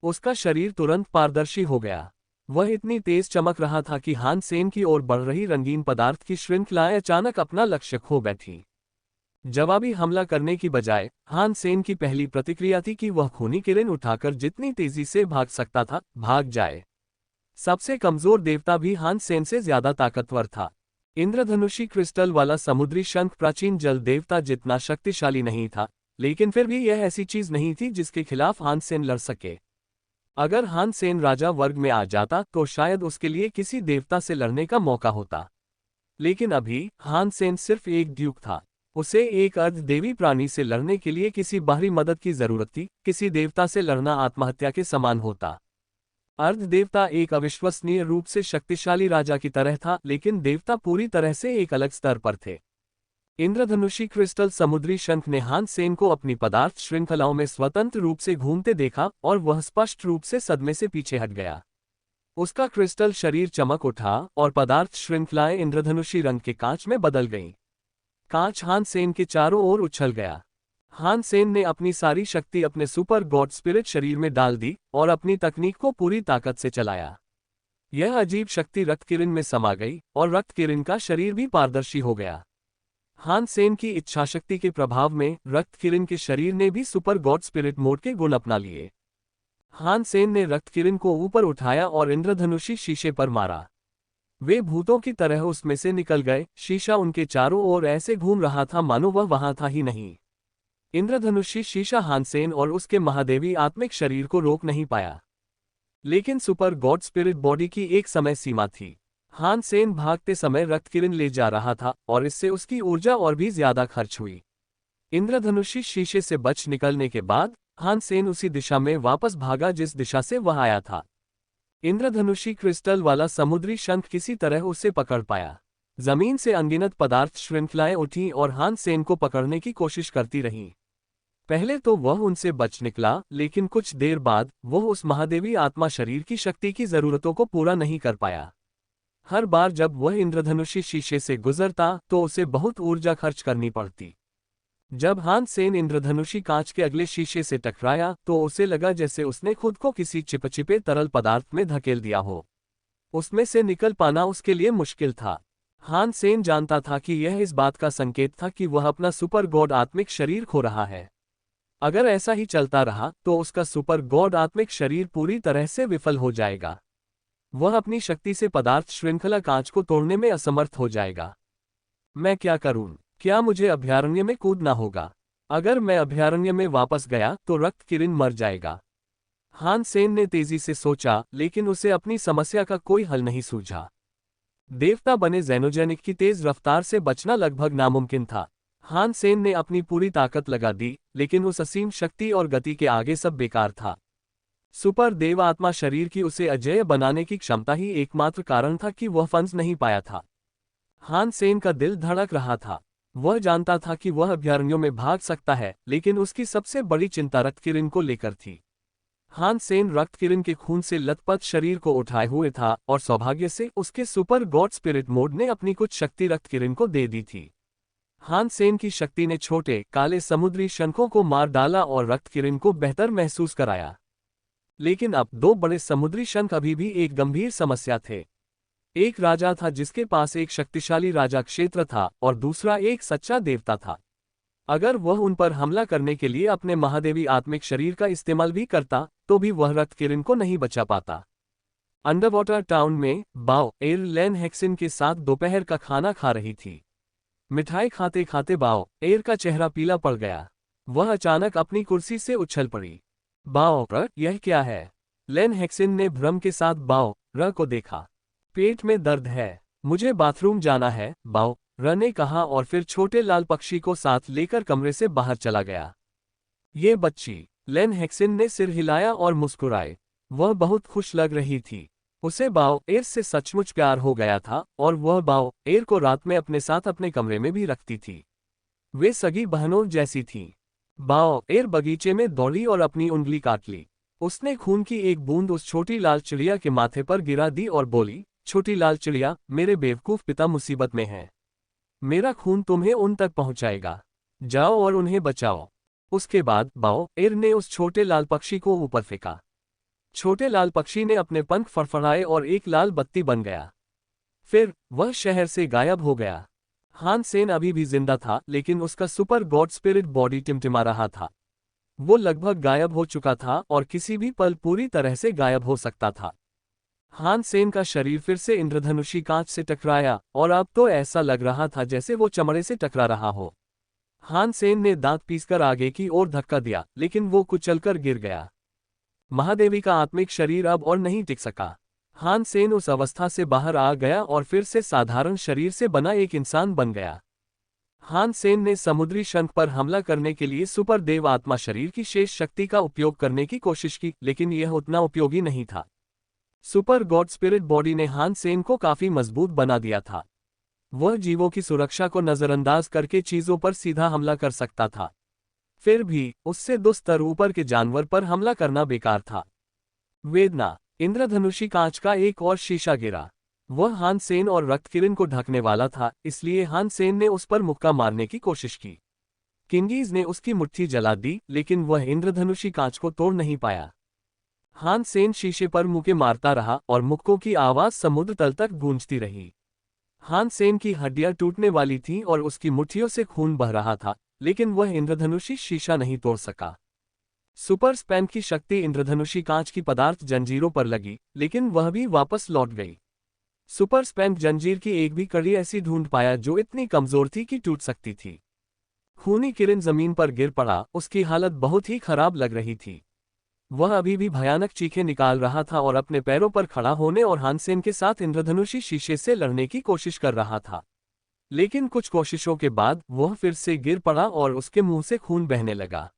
उसका शरीर तुरंत पारदर्शी हो गया। वह इतनी तेज चमक रहा था कि हान सेन की ओर बढ़ रही रंगीन पदार्थ की श्रृंखलाएं अचानक अपना लक्ष्य खो बैठी। जवाबी हमला करने की बजाय हान सेन की पहली प्रतिक्रिया थी कि वह खूनी किरण उठाकर जितनी तेजी से भाग सकता था, भाग जाए। सबसे कमजोर देवता भी हान सेन से ज्यादा ताकतवर था। इंद्रधनुषी क्रिस्टल वाला समुद्री शंख प्राचीन जल देवता जितना शक्तिशाली नहीं था, लेकिन फिर भी यह ऐसी चीज नहीं थी जिसके खिलाफ हान सेन लड़ सके। अगर हान सेन राजा वर्ग में आ जाता तो शायद उसके लिए किसी देवता से लड़ने का मौका होता। लेकिन अभी हान सेन सिर्फ एक ड्यूक था। उसे एक अर्ध देवी प्राणी से लड़ने के लिए किसी बाहरी मदद की जरूरत थी। किसी देवता से लड़ना आत्महत्या के समान होता। अर्ध देवता एक अविश्वसनीय रूप से शक्तिशाली राजा की तरह था, लेकिन देवता पूरी तरह से एक अलग स्तर पर थे। इंद्रधनुषी क्रिस्टल समुद्री शंख ने हान सेन को अपनी पदार्थ श्रृंखलाओं में स्वतंत्र रूप से घूमते देखा और वह स्पष्ट रूप से सदमे से पीछे हट गया। उसका क्रिस्टल शरीर चमक उठा और पदार्थ श्रृंखलाएं इंद्रधनुषी रंग के कांच में बदल गईं। कांच हान सेन के चारों ओर उछल गया। हान सेन ने अपनी सारी शक्ति अपने सुपर गॉड स्पिरिट शरीर में डाल दी और अपनी तकनीक को पूरी ताकत से चलाया। यह अजीब शक्ति रक्त किरण में समा गई और रक्त किरण का शरीर भी पारदर्शी हो गया। हान सेन की इच्छाशक्ति के प्रभाव में रक्त किरण के शरीर ने भी सुपर गॉड स्पिरिट मोड के गुण अपना लिए। हान सेन ने रक्त किरण को ऊपर उठाया और इंद्रधनुषी शीशे पर मारा। वे भूतों की तरह उसमें से निकल गए। शीशा उनके चारों ओर ऐसे घूम रहा था मानो वह वहां था ही नहीं। इंद्रधनुषी शीशा हान सेन और उसके महादेवी आत्मिक शरीर को रोक नहीं पाया। लेकिन सुपर गॉड स्पिरिट बॉडी की एक समय सीमा थी। हान सेन भागते समय रक्त किरण ले जा रहा था और इससे उसकी ऊर्जा और भी ज्यादा खर्च हुई। इंद्रधनुषी शीशे से बच निकलने के बाद हान सेन उसी दिशा में वापस भागा जिस दिशा से वह आया था। इंद्रधनुषी क्रिस्टल वाला समुद्री शंख किसी तरह उसे पकड़ पाया। जमीन से अनगिनत पदार्थ श्रृंखलाएं उठी और हान सेन को पकड़ने की कोशिश करती रहीं। पहले तो वह उनसे बच निकला, लेकिन कुछ देर बाद वह उस महादेवी आत्मा शरीर की शक्ति की जरूरतों को पूरा नहीं कर पाया। हर बार जब वह इंद्रधनुषी शीशे से गुजरता तो उसे बहुत ऊर्जा खर्च करनी पड़ती। जब हान सेन इंद्रधनुषी कांच के अगले शीशे से टकराया तो उसे लगा जैसे उसने खुद को किसी चिपचिपे तरल पदार्थ में धकेल दिया हो। उसमें से निकल पाना उसके लिए मुश्किल था। हान सेन जानता था कि यह इस बात का संकेत था कि वह अपना सुपर गॉड आत्मिक शरीर खो रहा है। अगर ऐसा ही चलता रहा तो उसका सुपर गॉड आत्मिक शरीर पूरी तरह से विफल हो जाएगा। वह अपनी शक्ति से पदार्थ श्रृंखला कांच को तोड़ने में असमर्थ हो जाएगा। मैं क्या करूं? क्या मुझे अभयारण्य में कूदना होगा? अगर मैं अभयारण्य में वापस गया तो रक्त किरण मर जाएगा। हान सेन ने तेजी से सोचा, लेकिन उसे अपनी समस्या का कोई हल नहीं सूझा। देवता बने ज़ेनोजेनिक की तेज रफ्तार से बचना लगभग नामुमकिन था। हान सेन ने अपनी पूरी ताकत लगा दी, लेकिन उस असीम शक्ति और गति के आगे सब बेकार था। सुपर देव आत्मा शरीर की उसे अजेय बनाने की क्षमता ही एकमात्र कारण था कि वह फंस नहीं पाया था। हान सेन का दिल धड़क रहा था। वह जानता था कि वह अभयारण्यों में भाग सकता है, लेकिन उसकी सबसे बड़ी चिंता रक्त किरण को लेकर थी। हान सेन रक्त किरण के खून से लथपथ शरीर को उठाए हुए था और सौभाग्य से उसके सुपर गॉड स्पिरिट मोड ने अपनी कुछ शक्ति रक्त किरण को दे दी थी। हान सेन की शक्ति ने छोटे काले समुद्री शंखों को मार डाला और रक्त किरण को बेहतर महसूस कराया। लेकिन अब दो बड़े समुद्री शंख अभी भी एक गंभीर समस्या थे। एक राजा था जिसके पास एक शक्तिशाली राजा क्षेत्र था और दूसरा एक सच्चा देवता था। अगर वह उन पर हमला करने के लिए अपने महादेवी आत्मिक शरीर का इस्तेमाल भी करता तो भी वह रक्त किरण को नहीं बचा पाता। अंडरवाटर टाउन में बाओ एयरलैन हेक्सिन के साथ दोपहर का खाना खा रही थी। मिठाई खाते खाते बाओ एर का चेहरा पीला पड़ गया। वह अचानक अपनी कुर्सी से उछल पड़ी। बाओ र, यह क्या है? लेन हेक्सिन ने भ्रम के साथ बाओ र को देखा। पेट में दर्द है, मुझे बाथरूम जाना है, बाओ र ने कहा और फिर छोटे लाल पक्षी को साथ लेकर कमरे से बाहर चला गया। ये बच्ची, लेन हेक्सिन ने सिर हिलाया और मुस्कुराए। वह बहुत खुश लग रही थी। उसे बाओ एर से सचमुच प्यार हो गया था और वह बाओ एर को रात में अपने साथ अपने कमरे में भी रखती थी। वे सगी बहनों जैसी थीं। बाओ एर बगीचे में दौड़ी और अपनी उंगली काट ली। उसने खून की एक बूंद उस छोटी लाल चिड़िया के माथे पर गिरा दी और बोली, छोटी लाल चिड़िया, मेरे बेवकूफ पिता मुसीबत में हैं। मेरा खून तुम्हें उन तक पहुंचाएगा। जाओ और उन्हें बचाओ। उसके बाद बाओ एर ने उस छोटे लाल पक्षी को ऊपर फेंका। छोटे लाल पक्षी ने अपने पंख फड़फड़ाए और एक लाल बत्ती बन गया। फिर वह शहर से गायब हो गया। हान सेन अभी भी जिंदा था, लेकिन उसका सुपर गॉड स्पिरिट बॉडी टिमटिमा रहा था। वो लगभग गायब हो चुका था और किसी भी पल पूरी तरह से गायब हो सकता था। हान सेन का शरीर फिर से इंद्रधनुषी कांच से टकराया और अब तो ऐसा लग रहा था जैसे वो चमड़े से टकरा रहा हो। हान सेन ने दांत पीसकर आगे की ओर धक्का दिया, लेकिन वो कुचलकर गिर गया। महादेवी का आत्मिक शरीर अब और नहीं टिक सका। हान सेन उस अवस्था से बाहर आ गया और फिर से साधारण शरीर से बना एक इंसान बन गया। हान सेन ने समुद्री शंख पर हमला करने के लिए सुपर देव आत्मा शरीर की शेष शक्ति का उपयोग करने की कोशिश की, लेकिन यह उतना उपयोगी नहीं था। सुपर गॉड स्पिरिट बॉडी ने हान सेन को काफी मजबूत बना दिया था। वह जीवों की सुरक्षा को नजरअंदाज करके चीजों पर सीधा हमला कर सकता था। फिर भी उससे 2 स्तर ऊपर के जानवर पर हमला करना बेकार था। वेदना। इंद्रधनुषी कांच का एक और शीशा गिरा। वह हान सेन और रक्तकिरण को ढकने वाला था, इसलिए हान सेन ने उस पर मुक्का मारने की कोशिश की। किंगीज ने उसकी मुट्ठी जला दी, लेकिन वह इंद्रधनुषी कांच को तोड़ नहीं पाया। हान सेन शीशे पर मुक्के मारता रहा और मुक्कों की आवाज समुद्र तल तक गूंजती रही। हान सेन की हड्डियां टूटने वाली थीं और उसकी मुट्ठियों से खून बह रहा था, लेकिन वह इंद्रधनुषी शीशा नहीं तोड़ सका। सुपर स्पैम की शक्ति इंद्रधनुषी कांच की पदार्थ जंजीरों पर लगी, लेकिन वह भी वापस लौट गई। सुपर स्पैम जंजीर की एक भी कड़ी ऐसी ढूंढ पाया जो इतनी कमजोर थी कि टूट सकती थी। खूनी किरण जमीन पर गिर पड़ा। उसकी हालत बहुत ही खराब लग रही थी। वह अभी भी भयानक चीखें निकाल रहा था और अपने पैरों पर खड़ा होने और हानसेन के साथ इंद्रधनुषी शीशे से लड़ने की कोशिश कर रहा था। लेकिन कुछ कोशिशों के बाद वह फिर से गिर पड़ा और उसके मुंह से खून बहने लगा।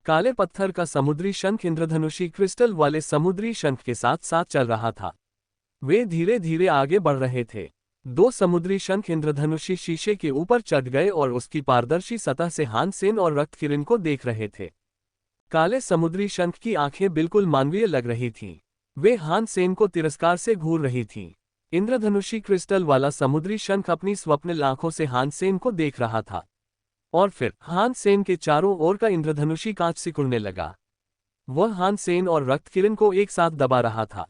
काले पत्थर का समुद्री शंख इंद्रधनुषी क्रिस्टल वाले समुद्री शंख के साथ साथ चल रहा था। वे धीरे धीरे आगे बढ़ रहे थे। 2 समुद्री शंख इंद्रधनुषी शीशे के ऊपर चढ़ गए और उसकी पारदर्शी सतह से हानसेन और रक्तकिरण को देख रहे थे। काले समुद्री शंख की आंखें बिल्कुल मानवीय लग रही थीं। वे हानसेन को तिरस्कार से घूर रही थीं। इंद्रधनुषी क्रिस्टल वाला समुद्री शंख अपनी स्वप्निल आंखों से हानसेन को देख रहा था। और फिर हानसेन के चारों ओर का इंद्रधनुषी कांच सिकुड़ने लगा। वह हानसेन और रक्तकिरण को एक साथ दबा रहा था।